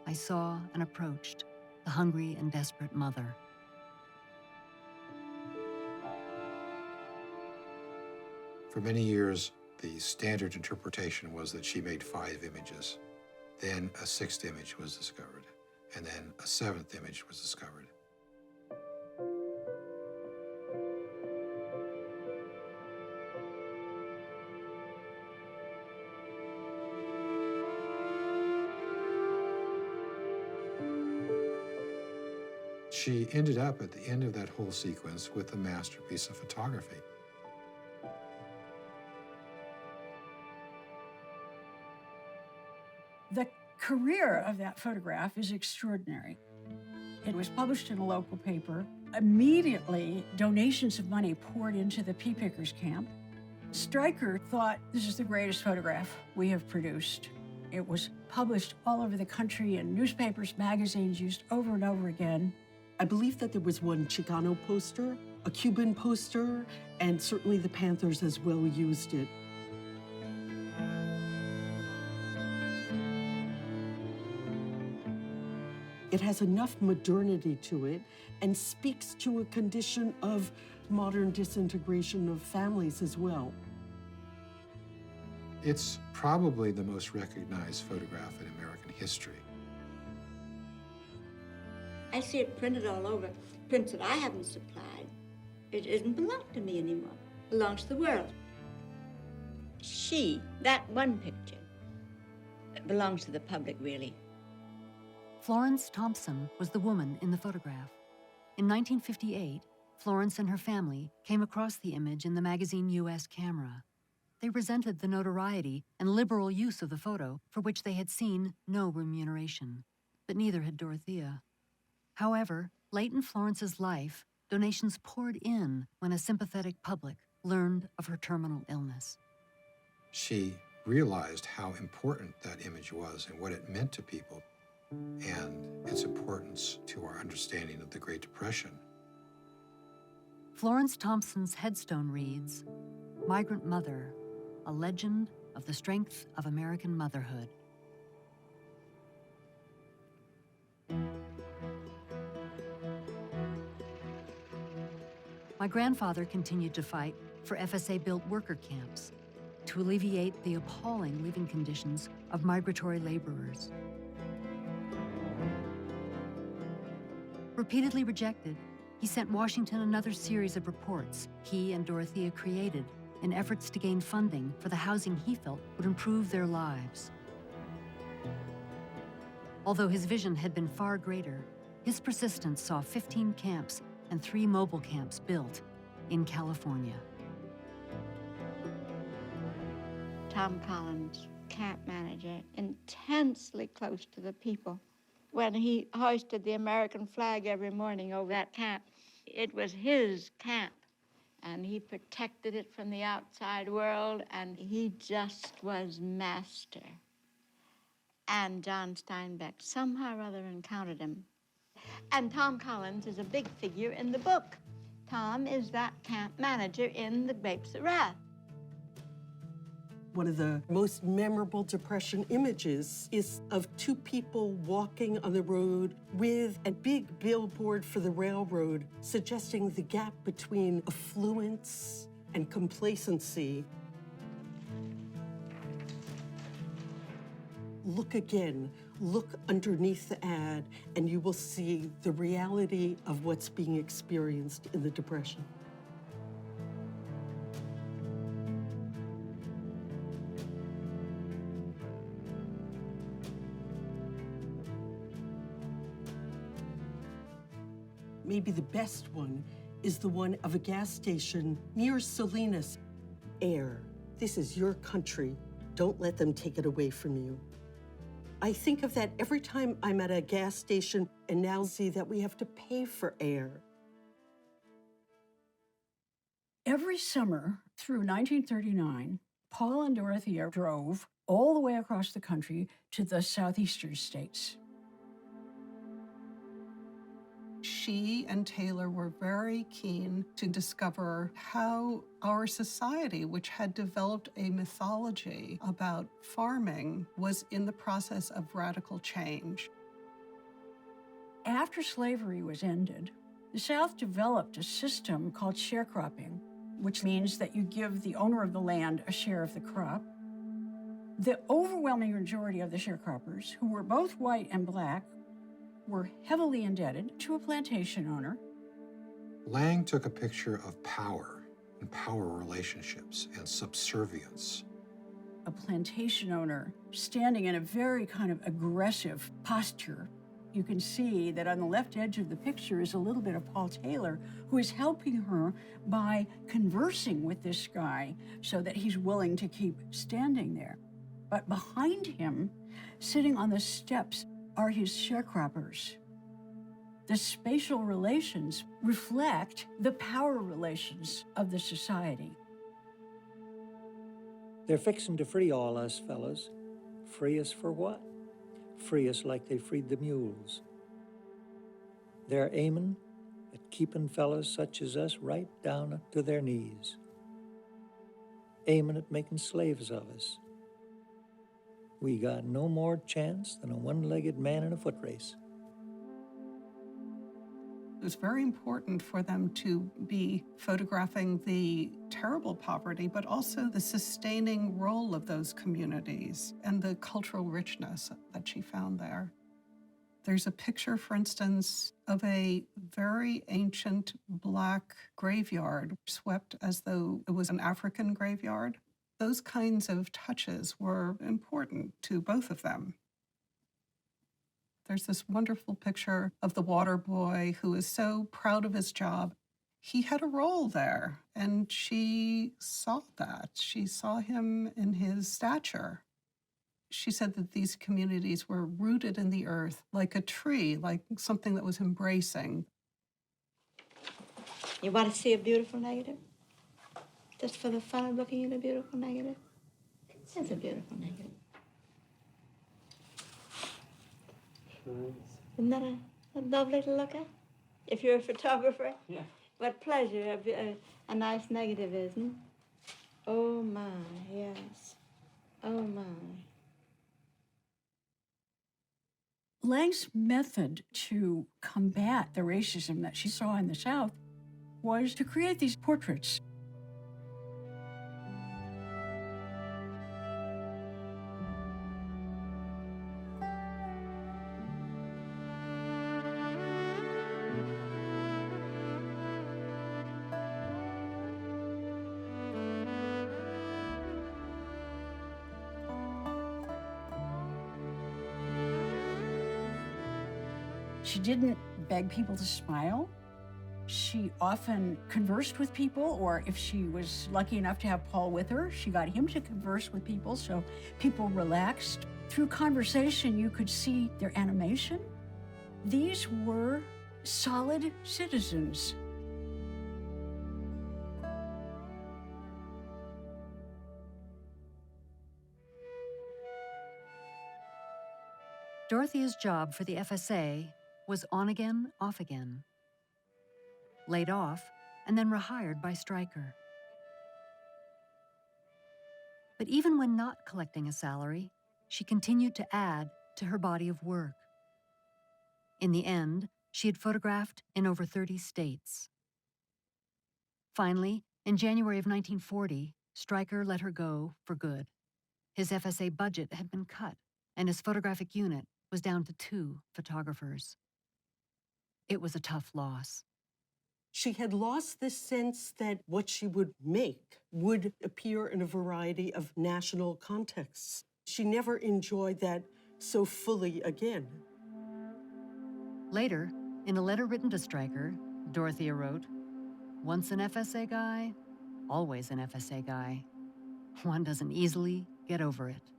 I saw and approached the hungry and desperate mother. For many years, the standard interpretation was that she made 5 images. Then a 6th image was discovered, and then a 7th image was discovered. She ended up at the end of that whole sequence with a masterpiece of photography. The career of that photograph is extraordinary. It was published in a local paper. Immediately, donations of money poured into the Pea Pickers camp. Stryker thought, this is the greatest photograph we have produced. It was published all over the country in newspapers, magazines, used over and over again. I believe that there was one Chicano poster, a Cuban poster, and certainly the Panthers as well used it. It has enough modernity to it and speaks to a condition of modern disintegration of families as well. It's probably the most recognized photograph in American history. I see it printed all over, prints that I haven't supplied. It doesn't belong to me anymore. It belongs to the world. She, that one picture, belongs to the public, really. Florence Thompson was the woman in the photograph. In 1958, Florence and her family came across the image in the magazine U.S. Camera. They resented the notoriety and liberal use of the photo, for which they had seen no remuneration. But neither had Dorothea. However, late in Florence's life, donations poured in when a sympathetic public learned of her terminal illness. She realized how important that image was and what it meant to people, and its importance to our understanding of the Great Depression. Florence Thompson's headstone reads, "Migrant Mother, a legend of the strength of American motherhood." My grandfather continued to fight for FSA-built worker camps to alleviate the appalling living conditions of migratory laborers. Repeatedly rejected, he sent Washington another series of reports he and Dorothea created in efforts to gain funding for the housing he felt would improve their lives. Although his vision had been far greater, his persistence saw 15 camps and 3 mobile camps built in California. Tom Collins, camp manager, intensely close to the people. When he hoisted the American flag every morning over that camp, it was his camp, and he protected it from the outside world, and he just was master. And John Steinbeck somehow or other encountered him. And Tom Collins is a big figure in the book. Tom is that camp manager in The Grapes of Wrath. One of the most memorable Depression images is of two people walking on the road with a big billboard for the railroad, suggesting the gap between affluence and complacency. Look again, look underneath the ad, and you will see the reality of what's being experienced in the Depression. Maybe the best one is the one of a gas station near Salinas. Air, this is your country. Don't let them take it away from you. I think of that every time I'm at a gas station and now see that we have to pay for air. Every summer through 1939, Paul and Dorothea drove all the way across the country to the southeastern states. She and Taylor were very keen to discover how our society, which had developed a mythology about farming, was in the process of radical change. After slavery was ended, the South developed a system called sharecropping, which means that you give the owner of the land a share of the crop. The overwhelming majority of the sharecroppers, who were both white and black, were heavily indebted to a plantation owner. Lange took a picture of power and power relationships and subservience. A plantation owner standing in a very kind of aggressive posture. You can see that on the left edge of the picture is a little bit of Paul Taylor, who is helping her by conversing with this guy so that he's willing to keep standing there. But behind him, sitting on the steps, are his sharecroppers. The spatial relations reflect the power relations of the society. They're fixing to free all us fellas. Free us for what? Free us like they freed the mules. They're aiming at keeping fellas such as us right down to their knees. Aiming at making slaves of us. We got no more chance than a one-legged man in a foot race. It was very important for them to be photographing the terrible poverty, but also the sustaining role of those communities and the cultural richness that she found there. There's a picture, for instance, of a very ancient black graveyard, swept as though it was an African graveyard. Those kinds of touches were important to both of them. There's this wonderful picture of the water boy who is so proud of his job. He had a role there, and she saw that. She saw him in his stature. She said that these communities were rooted in the earth like a tree, like something that was embracing. You want to see a beautiful negative? Just for the fun of looking at a beautiful negative? It's a beautiful negative. Isn't that a lovely to look at? If you're a photographer? Yeah. What pleasure a nice negative isn't? Oh my, yes. Oh my. Lange's method to combat the racism that she saw in the South was to create these portraits. She didn't beg people to smile. She often conversed with people, or if she was lucky enough to have Paul with her, she got him to converse with people so people relaxed. Through conversation, you could see their animation. These were solid citizens. Dorothea's job for the FSA was on again, off again. Laid off, and then rehired by Stryker. But even when not collecting a salary, she continued to add to her body of work. In the end, she had photographed in over 30 states. Finally, in January of 1940, Stryker let her go for good. His FSA budget had been cut, and his photographic unit was down to 2 photographers. It was a tough loss. She had lost this sense that what she would make would appear in a variety of national contexts. She never enjoyed that so fully again. Later, in a letter written to Stryker, Dorothea wrote, "Once an FSA guy, always an FSA guy. One doesn't easily get over it."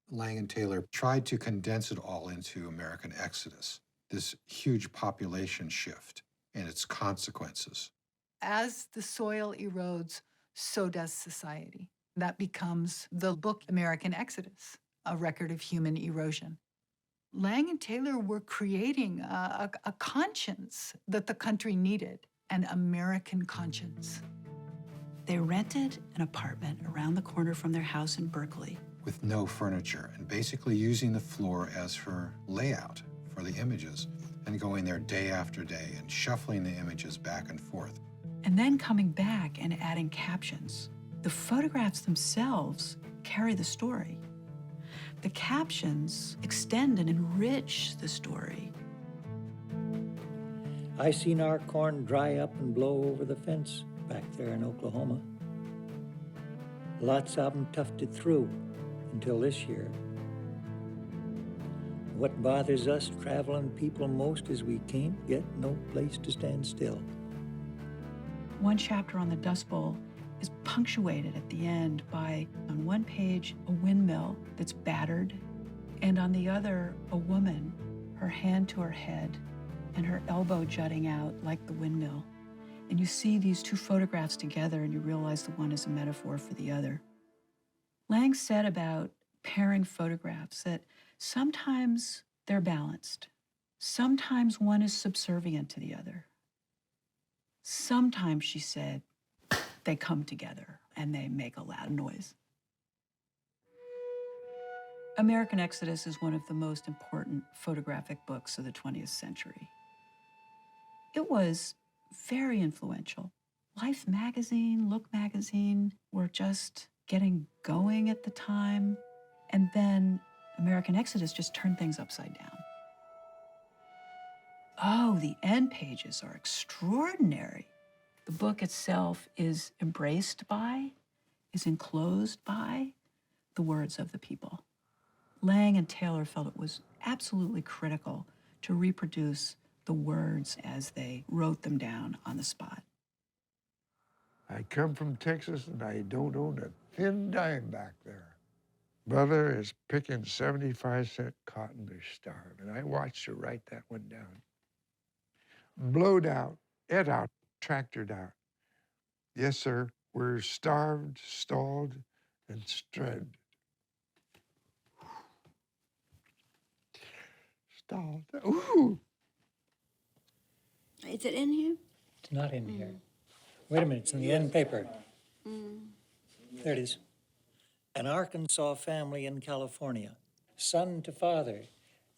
Lange and Taylor tried to condense it all into American Exodus, this huge population shift and its consequences. As the soil erodes, so does society. That becomes the book American Exodus, a record of human erosion. Lange and Taylor were creating a conscience that the country needed, an American conscience. They rented an apartment around the corner from their house in Berkeley. With no furniture and basically using the floor as her layout for the images and going there day after day and shuffling the images back and forth. And then coming back and adding captions. The photographs themselves carry the story. The captions extend and enrich the story. I seen our corn dry up and blow over the fence back there in Oklahoma. Lots of them tufted through until this year. What bothers us traveling people most is we can't get no place to stand still. One chapter on the Dust Bowl is punctuated at the end by, on one page, a windmill that's battered, and on the other, a woman, her hand to her head and her elbow jutting out like the windmill. And you see these 2 photographs together and you realize the one is a metaphor for the other. Lange said about pairing photographs that sometimes they're balanced. Sometimes one is subservient to the other. Sometimes, she said, they come together and they make a loud noise. American Exodus is one of the most important photographic books of the 20th century. It was very influential. Life magazine, Look magazine were just getting going at the time, and then American Exodus just turned things upside down. Oh, the end pages are extraordinary. The book itself is embraced by, is enclosed by the words of the people. Lange and Taylor felt it was absolutely critical to reproduce the words as they wrote them down on the spot. I come from Texas and I don't own a thin dime back there. Mother is picking 75-cent cotton to starve, and I watched her write that one down. Blowed out, et out, tractored out. Yes, sir, we're starved, stalled, and stranded. Stalled. Ooh! Is it in here? It's not in here. Wait a minute, it's in the end paper. There it is. An Arkansas family in California. Son to father.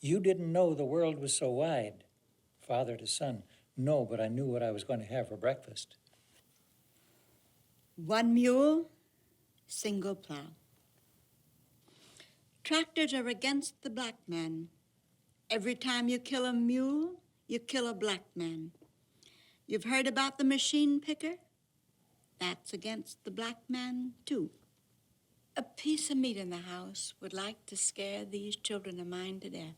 You didn't know the world was so wide. Father to son. No, but I knew what I was going to have for breakfast. 1 mule, single plow. Tractors are against the black man. Every time you kill a mule, you kill a black man. You've heard about the machine picker? That's against the black man, too. A piece of meat in the house would like to scare these children of mine to death.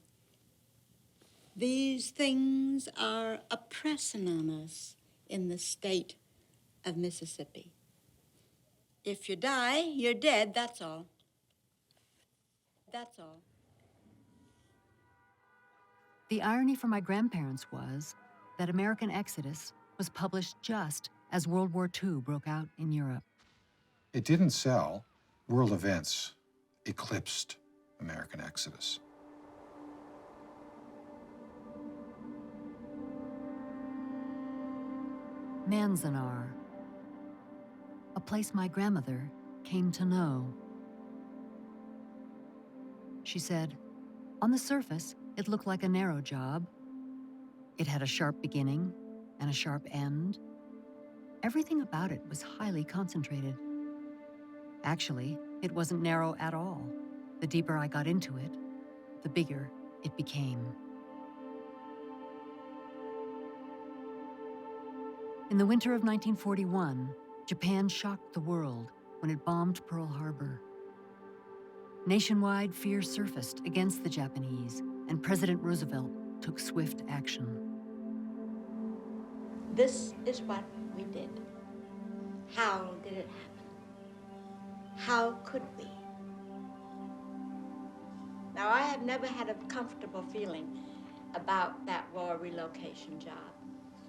These things are oppressing on us in the state of Mississippi. If you die, you're dead, that's all. That's all. The irony for my grandparents was that American Exodus was published just as World War II broke out in Europe. It didn't sell. World events eclipsed American Exodus. Manzanar, a place my grandmother came to know. She said, on the surface, it looked like a narrow job. It had a sharp beginning and a sharp end. Everything about it was highly concentrated. Actually, it wasn't narrow at all. The deeper I got into it, the bigger it became. In the winter of 1941, Japan shocked the world when it bombed Pearl Harbor. Nationwide fear surfaced against the Japanese, and President Roosevelt took swift action. This is what we did. How did it happen? How could we? Now, I have never had a comfortable feeling about that war relocation job.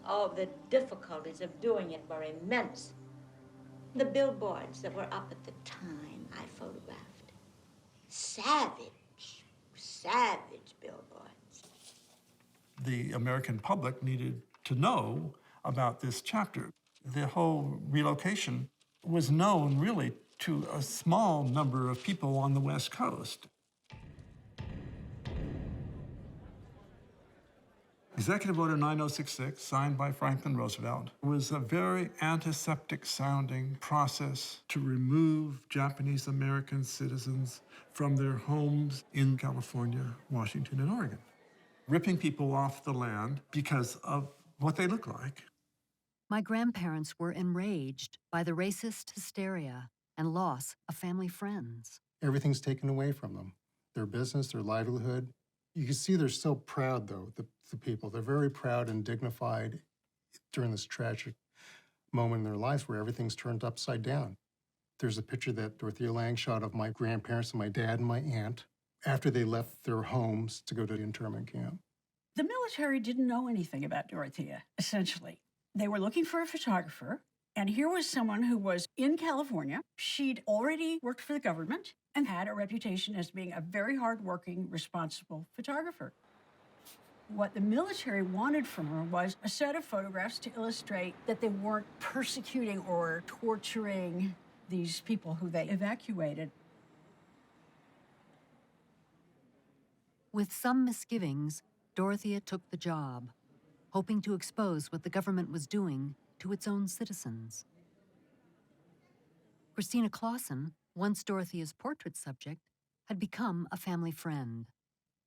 Oh, the difficulties of doing it were immense. The billboards that were up at the time I photographed. Savage, savage billboards. The American public needed to know about this chapter. The whole relocation was known really to a small number of people on the West Coast. Executive Order 9066, signed by Franklin Roosevelt, was a very antiseptic-sounding process to remove Japanese American citizens from their homes in California, Washington, and Oregon, ripping people off the land because of what they look like. My grandparents were enraged by the racist hysteria and loss of family friends. Everything's taken away from them. Their business, their livelihood. You can see they're still proud, though, the people. They're very proud and dignified during this tragic moment in their lives where everything's turned upside down. There's a picture that Dorothea Lange shot of my grandparents and my dad and my aunt after they left their homes to go to the internment camp. The military didn't know anything about Dorothea, essentially. They were looking for a photographer, and here was someone who was in California. She'd already worked for the government and had a reputation as being a very hardworking, responsible photographer. What the military wanted from her was a set of photographs to illustrate that they weren't persecuting or torturing these people who they evacuated. With some misgivings, Dorothea took the job, hoping to expose what the government was doing to its own citizens. Christina Clausen, once Dorothea's portrait subject, had become a family friend.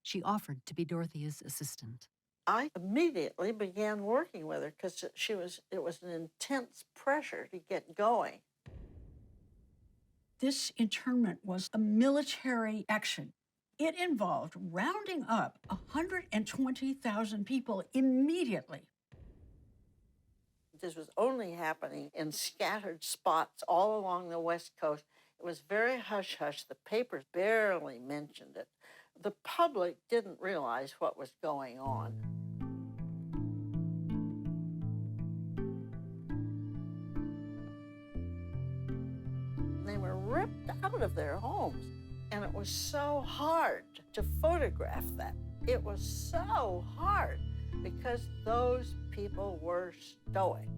She offered to be Dorothea's assistant. I immediately began working with her because it was an intense pressure to get going. This internment was a military action. It involved rounding up 120,000 people immediately. This was only happening in scattered spots all along the West Coast. It was very hush-hush. The papers barely mentioned it. The public didn't realize what was going on. They were ripped out of their homes, and it was so hard to photograph that. It was so hard because those people were stoic.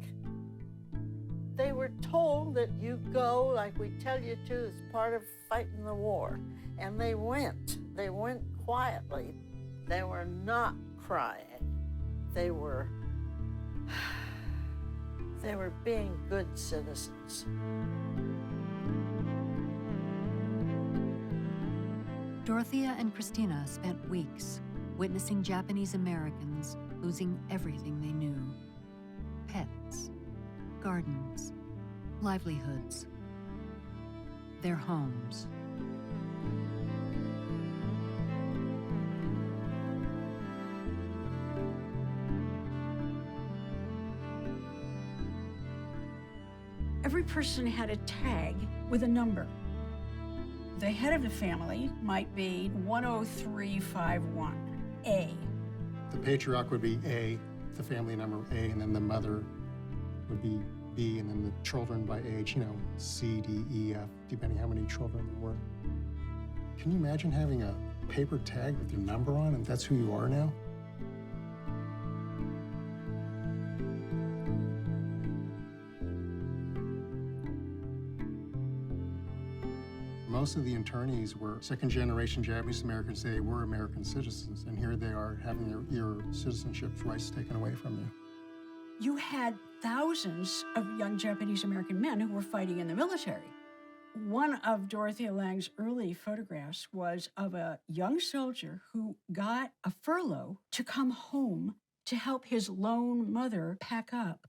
They were told that you go like we tell you to as part of fighting the war. And they went. They went quietly. They were not crying. They were being good citizens. Dorothea and Christina spent weeks witnessing Japanese Americans losing everything they knew: pets, gardens, livelihoods, their homes. Every person had a tag with a number. The head of the family might be 10351, A. The patriarch would be A, the family number A, and then the mother would be B, and then the children by age, C, D, E, F, depending how many children there were. Can you imagine having a paper tag with your number on, and that's who you are now? Most of the internees were second-generation Japanese Americans. They were American citizens, and here they are having your citizenship rights taken away from you. You had thousands of young Japanese American men who were fighting in the military. One of Dorothea Lange's early photographs was of a young soldier who got a furlough to come home to help his lone mother pack up.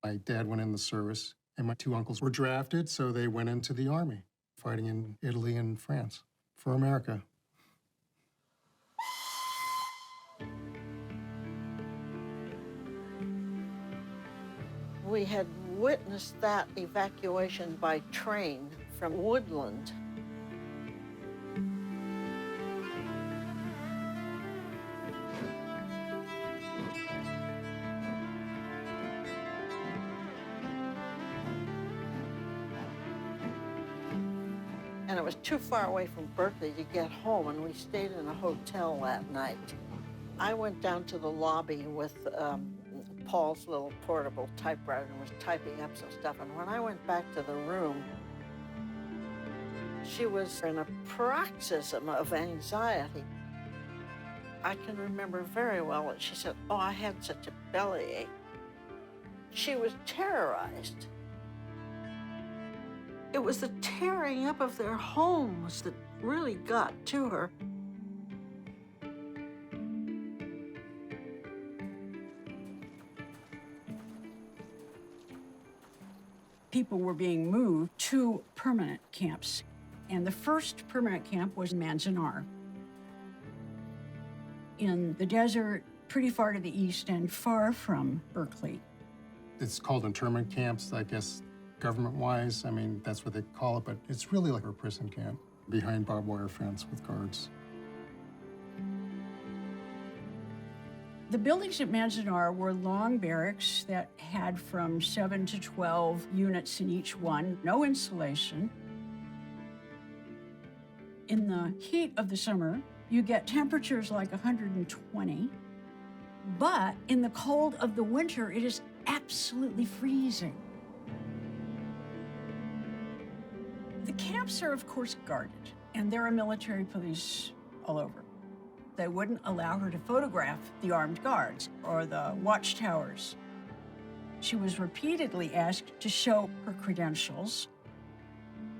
My dad went in the service, and my two uncles were drafted, so they went into the army, fighting in Italy and France for America. We had witnessed that evacuation by train from Woodland. And it was too far away from Berkeley to get home, and we stayed in a hotel that night. I went down to the lobby with Paul's little portable typewriter and was typing up some stuff. And when I went back to the room, she was in a paroxysm of anxiety. I can remember very well that she said, "Oh, I had such a bellyache." She was terrorized. It was the tearing up of their homes that really got to her. People were being moved to permanent camps. And the first permanent camp was Manzanar, in the desert, pretty far to the east and far from Berkeley. It's called internment camps, I guess, government-wise. I mean, that's what they call it, but it's really like a prison camp behind barbed wire fence with guards. The buildings at Manzanar were long barracks that had from 7 to 12 units in each one, no insulation. In the heat of the summer, you get temperatures like 120, but in the cold of the winter, it is absolutely freezing. The camps are, of course, guarded, and there are military police all over. They wouldn't allow her to photograph the armed guards or the watchtowers. She was repeatedly asked to show her credentials.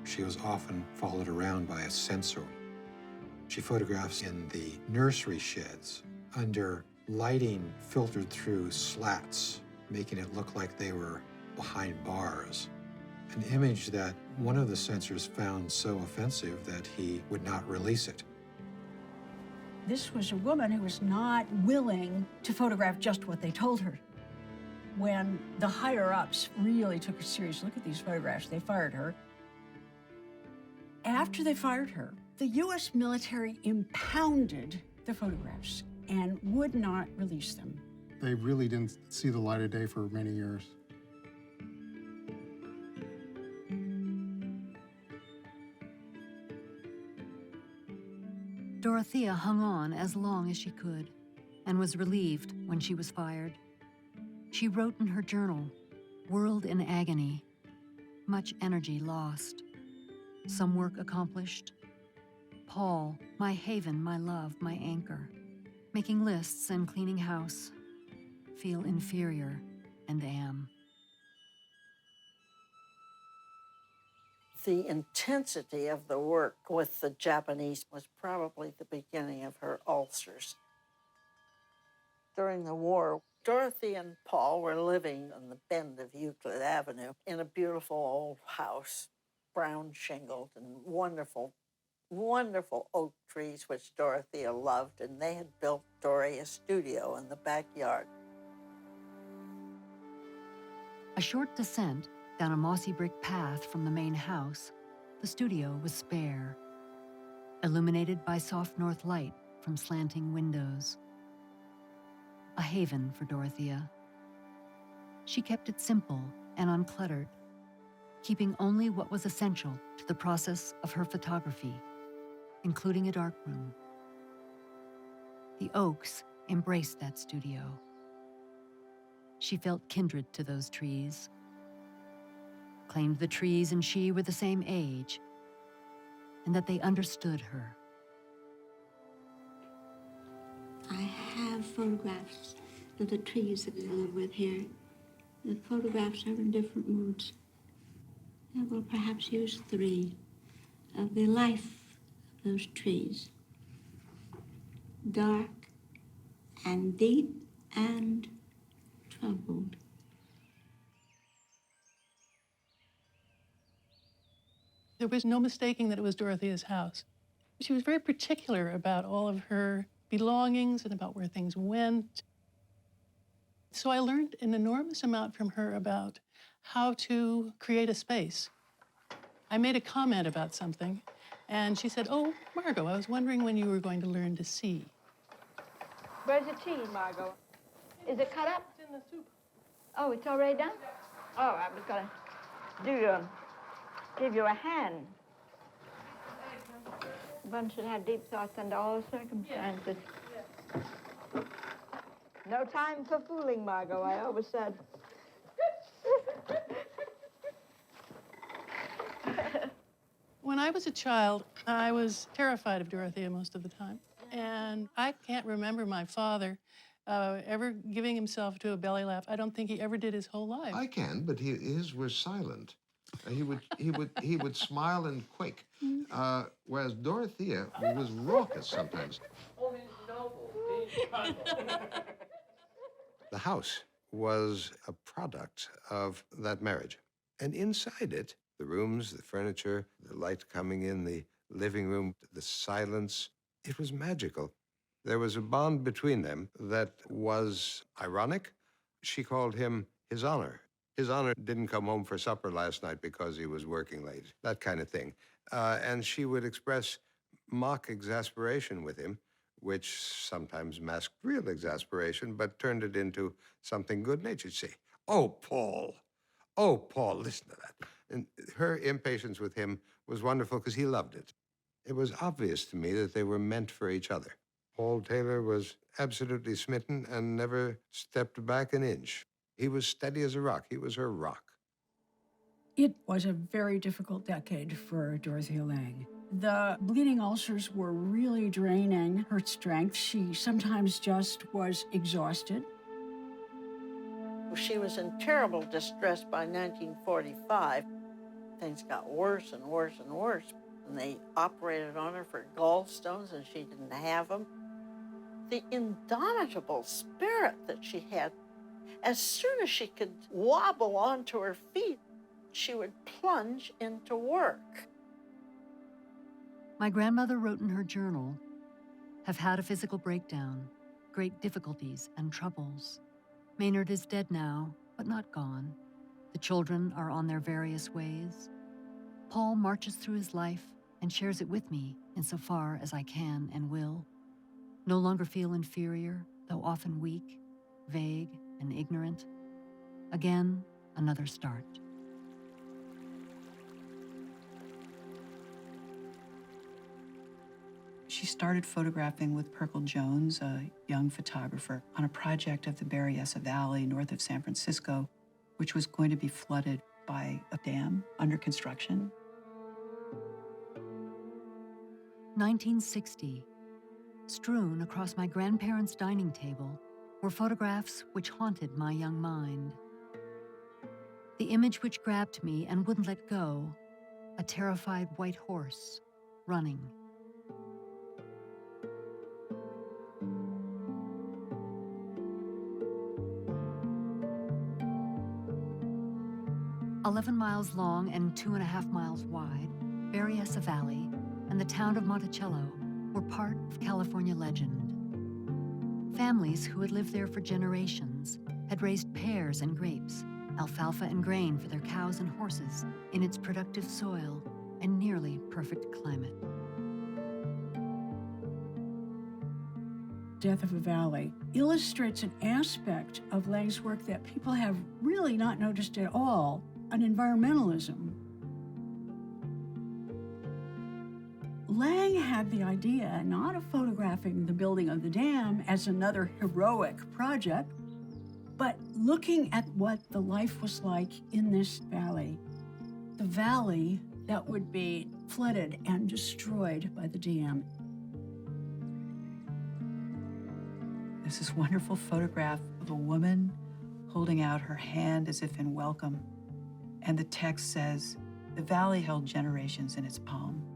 She was often followed around by a censor. She photographs in the nursery sheds under lighting filtered through slats, making it look like they were behind bars. An image that one of the censors found so offensive that he would not release it. This was a woman who was not willing to photograph just what they told her. When the higher-ups really took a serious look at these photographs, they fired her. After they fired her, the U.S. military impounded the photographs and would not release them. They really didn't see the light of day for many years. Dorothea hung on as long as she could and was relieved when she was fired. She wrote in her journal, "World in agony, much energy lost, some work accomplished. Paul, my haven, my love, my anchor, making lists and cleaning house, feel inferior and am." The intensity of the work with the Japanese was probably the beginning of her ulcers. During the war, Dorothy and Paul were living on the bend of Euclid Avenue in a beautiful old house, brown shingled and wonderful, wonderful oak trees, which Dorothea loved, and they had built Dory a studio in the backyard. A short descent down a mossy brick path from the main house, the studio was spare, illuminated by soft north light from slanting windows. A haven for Dorothea. She kept it simple and uncluttered, keeping only what was essential to the process of her photography, including a darkroom. The oaks embraced that studio. She felt kindred to those trees, claimed the trees and she were the same age and that they understood her. I have photographs of the trees that I live with here. The photographs are in different moods. I will perhaps use 3 of the life of those trees. Dark and deep and troubled. There was no mistaking that it was Dorothea's house. She was very particular about all of her belongings and about where things went. So I learned an enormous amount from her about how to create a space. I made a comment about something, and she said, "Oh, Margot, I was wondering when you were going to learn to see." Where's the cheese, Margot? Is it cut up? It's in the soup. Oh, it's already done? Oh, I was gonna give you a hand. One should have deep thoughts under all circumstances. No time for fooling, Margot, I always said. When I was a child, I was terrified of Dorothea most of the time. And I can't remember my father ever giving himself to a belly laugh. I don't think he ever did his whole life. I can, but his was silent. He would smile and quake, whereas Dorothea was raucous sometimes. The house was a product of that marriage, and inside it, the rooms, the furniture, the light coming in the living room, the silence, it was magical. There was a bond between them that was ironic. She called him His Honor. His Honor didn't come home for supper last night because he was working late, that kind of thing. And she would express mock exasperation with him, which sometimes masked real exasperation, but turned it into something good-natured. Say, "Oh, Paul, listen to that." And her impatience with him was wonderful because he loved it. It was obvious to me that they were meant for each other. Paul Taylor was absolutely smitten and never stepped back an inch. He was steady as a rock. He was her rock. It was a very difficult decade for Dorothea Lange. The bleeding ulcers were really draining her strength. She sometimes just was exhausted. She was in terrible distress by 1945. Things got worse and worse and worse. And they operated on her for gallstones, and she didn't have them. The indomitable spirit that she had, as soon as she could wobble onto her feet, she would plunge into work. My grandmother wrote in her journal, "Have had a physical breakdown, great difficulties and troubles. Maynard is dead now, but not gone. The children are on their various ways. Paul marches through his life and shares it with me insofar as I can and will. No longer feel inferior, though often weak, vague, and ignorant. Again, another start." She started photographing with Perkle Jones, a young photographer, on a project of the Berryessa Valley north of San Francisco, which was going to be flooded by a dam under construction. 1960. Strewn across my grandparents' dining table were photographs which haunted my young mind. The image which grabbed me and wouldn't let go, a terrified white horse running. "11 miles long and 2.5 miles wide, Berryessa Valley and the town of Monticello were part of California legend. Families who had lived there for generations had raised pears and grapes, alfalfa and grain for their cows and horses in its productive soil and nearly perfect climate. Death of a Valley illustrates an aspect of Lange's work that people have really not noticed at all, an environmentalism. Lange had the idea not of photographing the building of the dam as another heroic project, but looking at what the life was like in this valley. The valley that would be flooded and destroyed by the dam. There's this wonderful photograph of a woman holding out her hand as if in welcome. And the text says, "The valley held generations in its palm."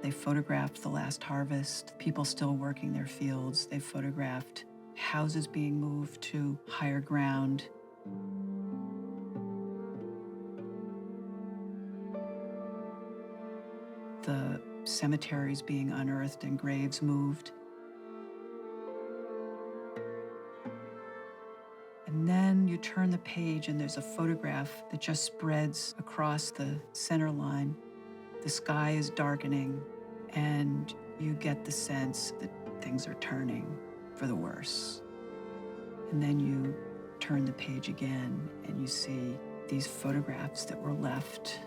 They photographed the last harvest, people still working their fields. They photographed houses being moved to higher ground. The cemeteries being unearthed and graves moved. And then you turn the page and there's a photograph that just spreads across the center line. The sky is darkening, and you get the sense that things are turning for the worse. And then you turn the page again, and you see these photographs that were left.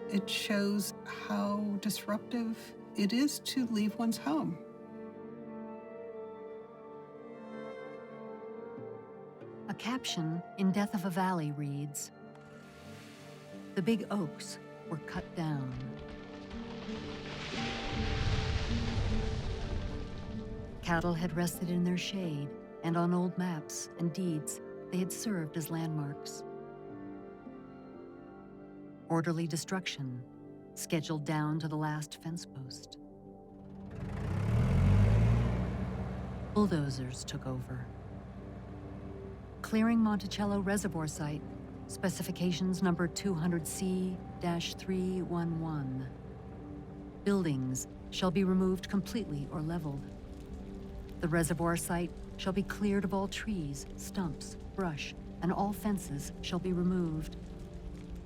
It shows how disruptive it is to leave one's home. A caption in Death of a Valley reads, "The big oaks were cut down." Cattle had rested in their shade, and on old maps and deeds, they had served as landmarks. Orderly destruction, scheduled down to the last fence post. Bulldozers took over. Clearing Monticello Reservoir Site, specifications number 200C-311. Buildings shall be removed completely or leveled. The reservoir site shall be cleared of all trees, stumps, brush, and all fences shall be removed.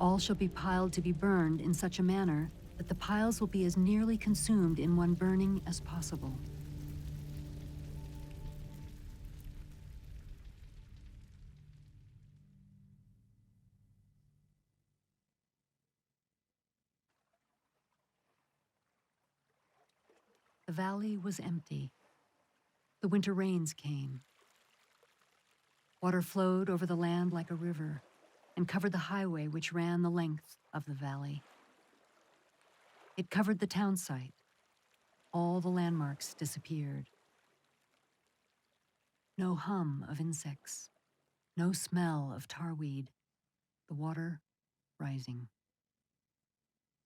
All shall be piled to be burned in such a manner that the piles will be as nearly consumed in one burning as possible. The valley was empty. The winter rains came. Water flowed over the land like a river and covered the highway which ran the length of the valley. It covered the town site. All the landmarks disappeared. No hum of insects, no smell of tarweed, the water rising.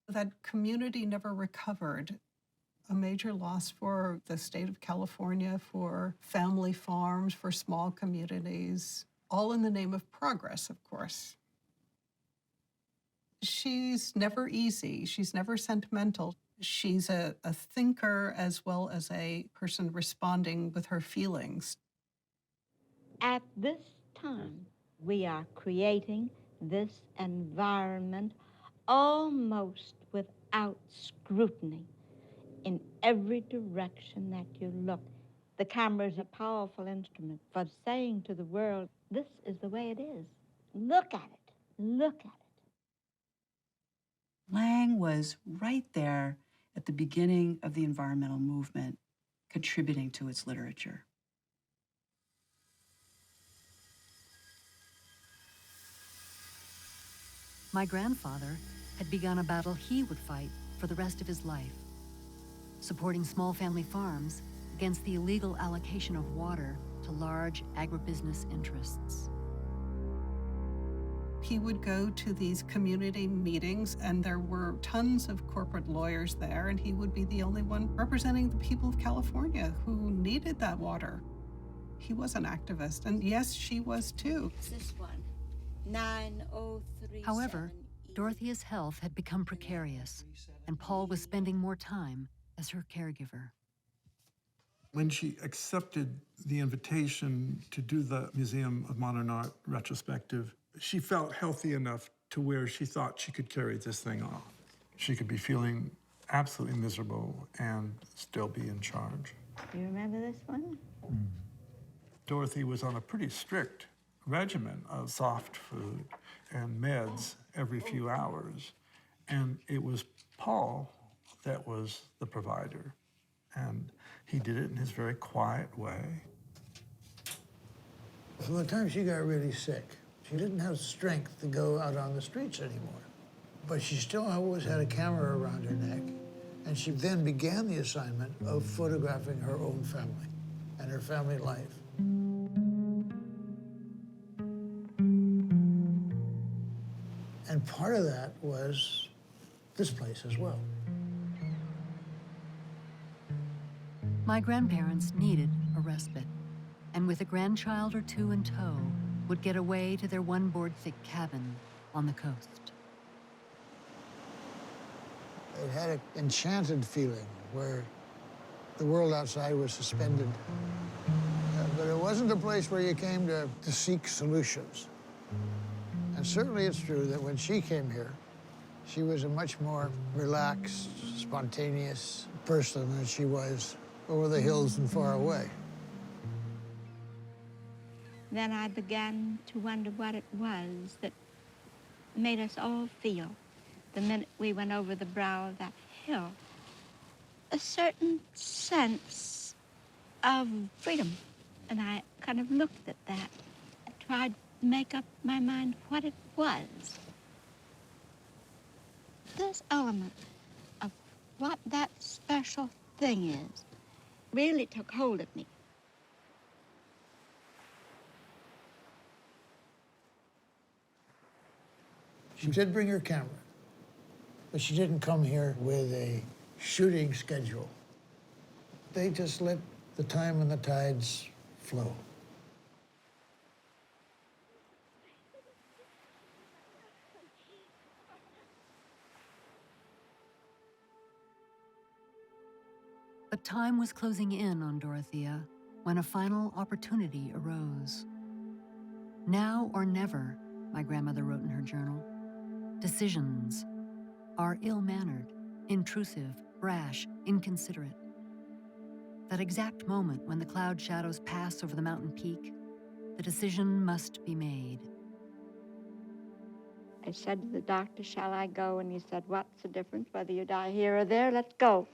That community never recovered. A major loss for the state of California, for family farms, for small communities, all in the name of progress, of course. She's never easy. She's never sentimental. She's a thinker as well as a person responding with her feelings. At this time, we are creating this environment almost without scrutiny. In every direction that you look. The camera is a powerful instrument for saying to the world, this is the way it is. Look at it. Look at it. Lange was right there at the beginning of the environmental movement, contributing to its literature. My grandfather had begun a battle he would fight for the rest of his life, supporting small family farms against the illegal allocation of water to large agribusiness interests. He would go to these community meetings, and there were tons of corporate lawyers there, and he would be the only one representing the people of California who needed that water. He was an activist, and yes, she was too. This one, 9037. However, Dorothea's health had become precarious, and Paul was spending more time as her caregiver. When she accepted the invitation to do the Museum of Modern Art retrospective, she felt healthy enough to where she thought she could carry this thing off. She could be feeling absolutely miserable and still be in charge. You remember this one? Dorothy was on a pretty strict regimen of soft food and meds every few hours. And it was Paul that was the provider. And he did it in his very quiet way. From the time she got really sick, she didn't have strength to go out on the streets anymore. But she still always had a camera around her neck. And she then began the assignment of photographing her own family and her family life. And part of that was this place as well. My grandparents needed a respite, and with a grandchild or two in tow, would get away to their one-board-thick cabin on the coast. It had an enchanted feeling where the world outside was suspended. But it wasn't a place where you came to seek solutions. And certainly it's true that when she came here, she was a much more relaxed, spontaneous person than she was over the hills and far away. Then I began to wonder what it was that made us all feel the minute we went over the brow of that hill. A certain sense of freedom. And I kind of looked at that and tried to make up my mind what it was. This element of what that special thing is really took hold of me. She did bring her camera, but she didn't come here with a shooting schedule. They just let the time and the tides flow. But time was closing in on Dorothea when a final opportunity arose. Now or never, my grandmother wrote in her journal. Decisions are ill-mannered, intrusive, rash, inconsiderate. That exact moment when the cloud shadows pass over the mountain peak, the decision must be made. I said to the doctor, shall I go? And he said, what's the difference whether you die here or there? Let's go.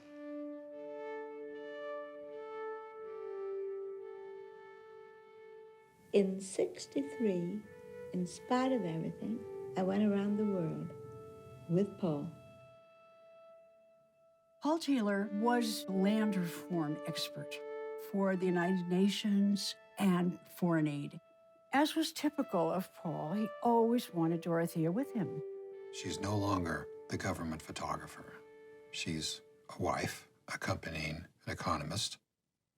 In '63, in spite of everything, I went around the world with Paul. Paul Taylor was a land reform expert for the United Nations and foreign aid. As was typical of Paul, he always wanted Dorothea with him. She's no longer the government photographer. She's a wife accompanying an economist.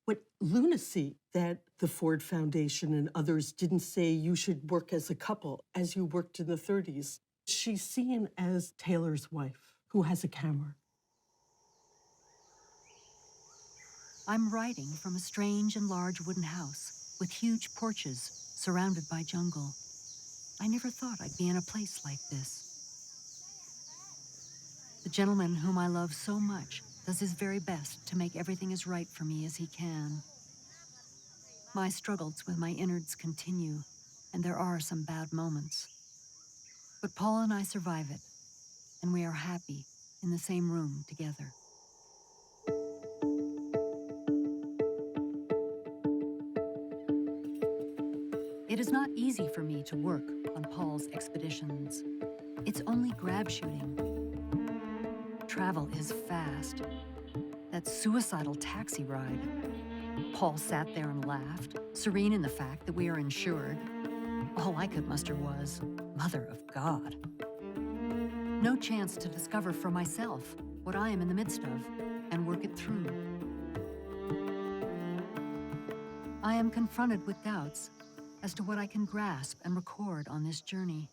What lunacy that the Ford Foundation and others didn't say you should work as a couple as you worked in the 30s. She's seen as Taylor's wife who has a camera. I'm writing from a strange and large wooden house with huge porches surrounded by jungle. I never thought I'd be in a place like this. The gentleman whom I love so much does his very best to make everything as right for me as he can. My struggles with my innards continue, and there are some bad moments. But Paul and I survive it, and we are happy in the same room together. It is not easy for me to work on Paul's expeditions. It's only grab shooting. Travel is fast. That suicidal taxi ride. Paul sat there and laughed, serene in the fact that we are insured. All I could muster was, Mother of God. No chance to discover for myself what I am in the midst of and work it through. I am confronted with doubts as to what I can grasp and record on this journey.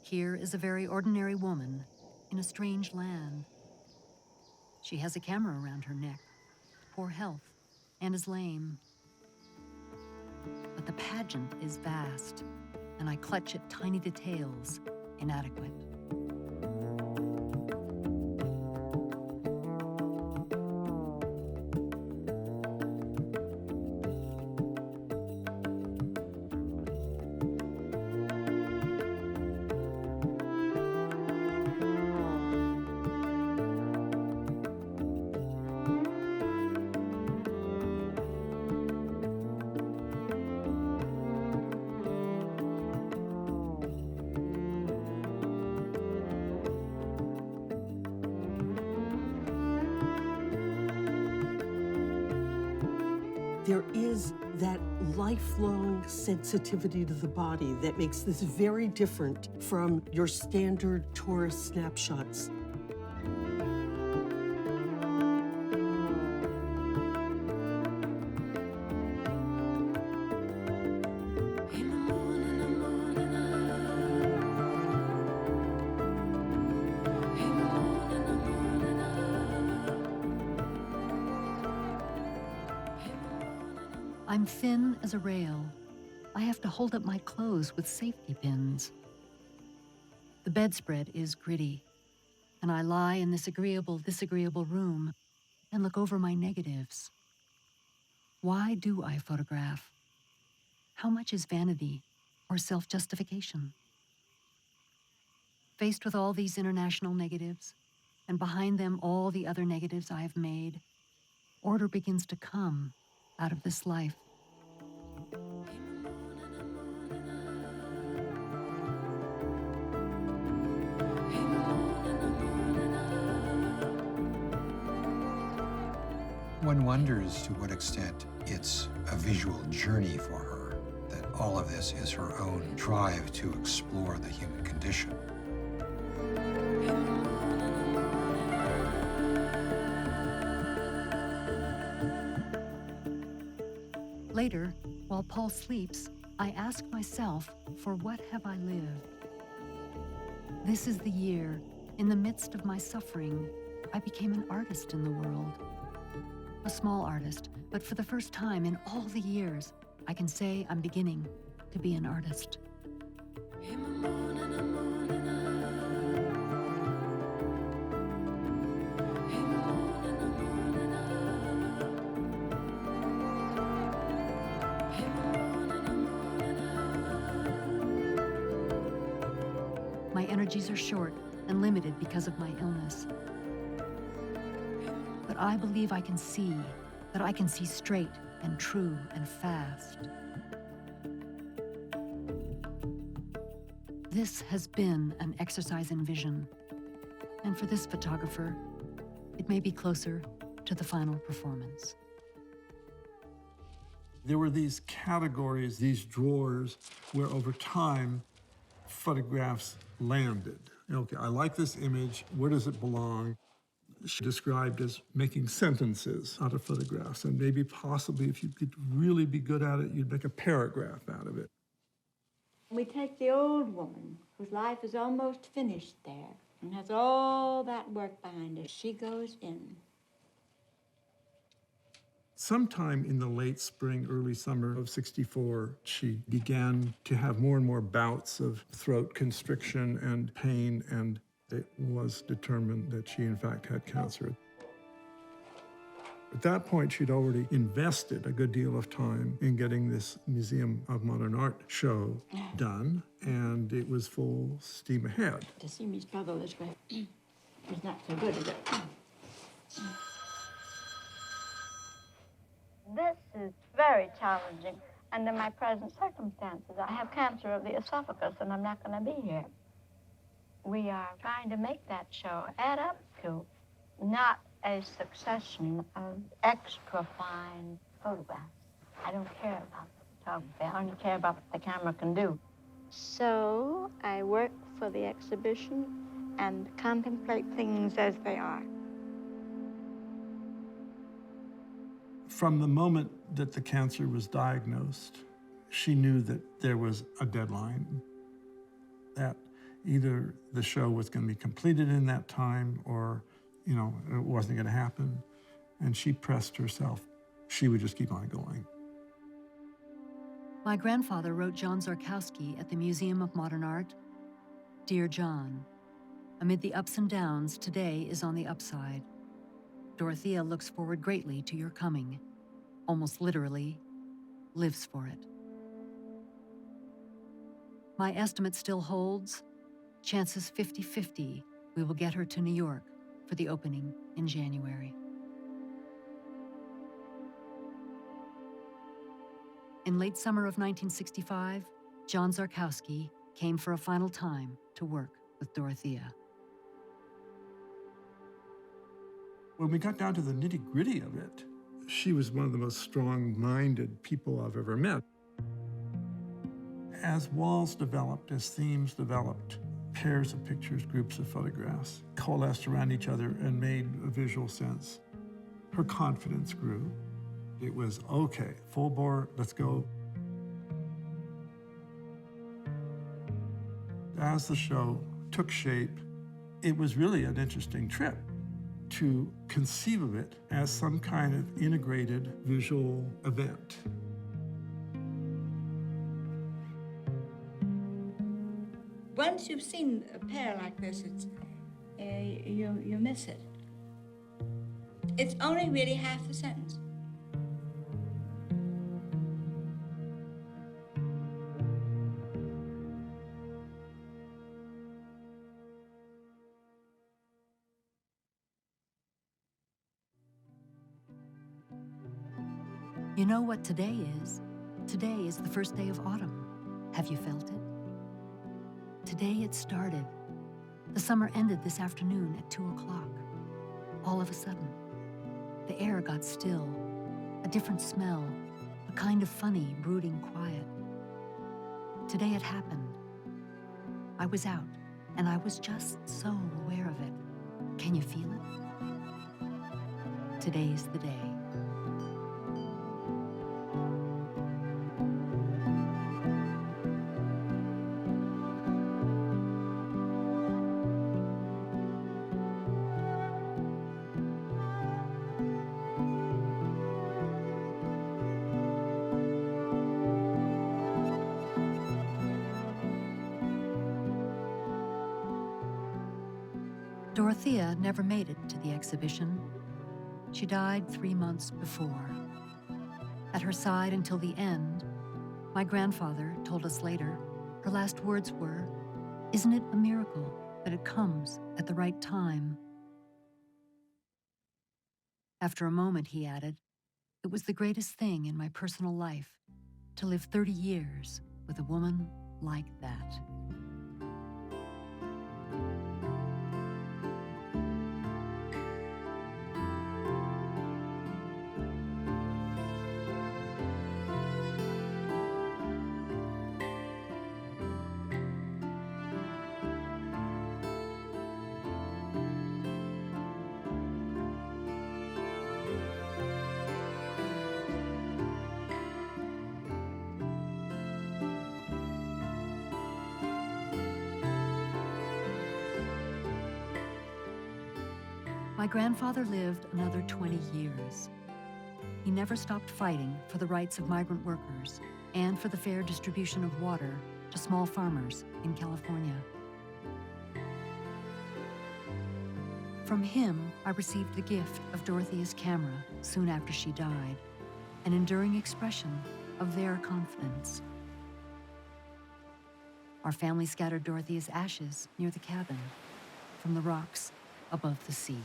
Here is a very ordinary woman in a strange land. She has a camera around her neck, poor health, and is lame. But the pageant is vast, and I clutch at tiny details inadequate. There is that lifelong sensitivity to the body that makes this very different from your standard tourist snapshots. I'm thin as a rail. I have to hold up my clothes with safety pins. The bedspread is gritty, and I lie in this disagreeable room and look over my negatives. Why do I photograph? How much is vanity or self-justification? Faced with all these international negatives, and behind them all the other negatives I have made, order begins to come out of this life. One wonders to what extent it's a visual journey for her, that all of this is her own drive to explore the human condition. Later, while Paul sleeps, I ask myself, for what have I lived? This is the year, in the midst of my suffering, I became an artist in the world. A small artist, but for the first time in all the years, I can say I'm beginning to be an artist. My energies are short and limited because of my illness. But I believe I can see, that I can see straight and true and fast. This has been an exercise in vision. And for this photographer, it may be closer to the final performance. There were these categories, these drawers, where over time, photographs landed. Okay, I like this image, where does it belong? She described as making sentences out of photographs, and maybe possibly if you could really be good at it, you'd make a paragraph out of it. We take the old woman whose life is almost finished there and has all that work behind her. She goes in. Sometime in the late spring, early summer of '64, she began to have more and more bouts of throat constriction and pain, and it was determined that she, in fact, had cancer. At that point, she'd already invested a good deal of time in getting this Museum of Modern Art show done, and it was full steam ahead. To see me struggle this way is not so good, is it? This is very challenging under my present circumstances. I have cancer of the esophagus, and I'm not going to be here. We are trying to make that show add up to not a succession of extra fine photographs. I don't care about the photography. I only care about what the camera can do. So I work for the exhibition and contemplate things as they are. From the moment that the cancer was diagnosed, she knew that there was a deadline, that either the show was going to be completed in that time or, you know, it wasn't going to happen. And she pressed herself. She would just keep on going. My grandfather wrote John Zarkowski at the Museum of Modern Art, Dear John, amid the ups and downs, today is on the upside. Dorothea looks forward greatly to your coming, almost literally lives for it. My estimate still holds, chances 50-50 we will get her to New York for the opening in January. In late summer of 1965, John Zarkowski came for a final time to work with Dorothea. When we got down to the nitty-gritty of it, she was one of the most strong-minded people I've ever met. As walls developed, as themes developed, pairs of pictures, groups of photographs coalesced around each other and made a visual sense. Her confidence grew. It was, okay, full bore, let's go. As the show took shape, it was really an interesting trip to conceive of it as some kind of integrated visual event. Once you've seen a pair like this, it's you miss it. It's only really half the sentence. You know what today is? Today is the first day of autumn. Have you felt it? Today it started. The summer ended this afternoon at 2 o'clock. All of a sudden, the air got still, a different smell, a kind of funny, brooding quiet. Today it happened. I was out, and I was just so aware of it. Can you feel it? Today's the day. Dorothea never made it to the exhibition. She died 3 months before. At her side until the end, my grandfather told us later, her last words were, "Isn't it a miracle that it comes at the right time?" After a moment, he added, "It was the greatest thing in my personal life to live 30 years with a woman like that." My grandfather lived another 20 years. He never stopped fighting for the rights of migrant workers and for the fair distribution of water to small farmers in California. From him, I received the gift of Dorothea's camera soon after she died, an enduring expression of their confidence. Our family scattered Dorothea's ashes near the cabin from the rocks above the sea.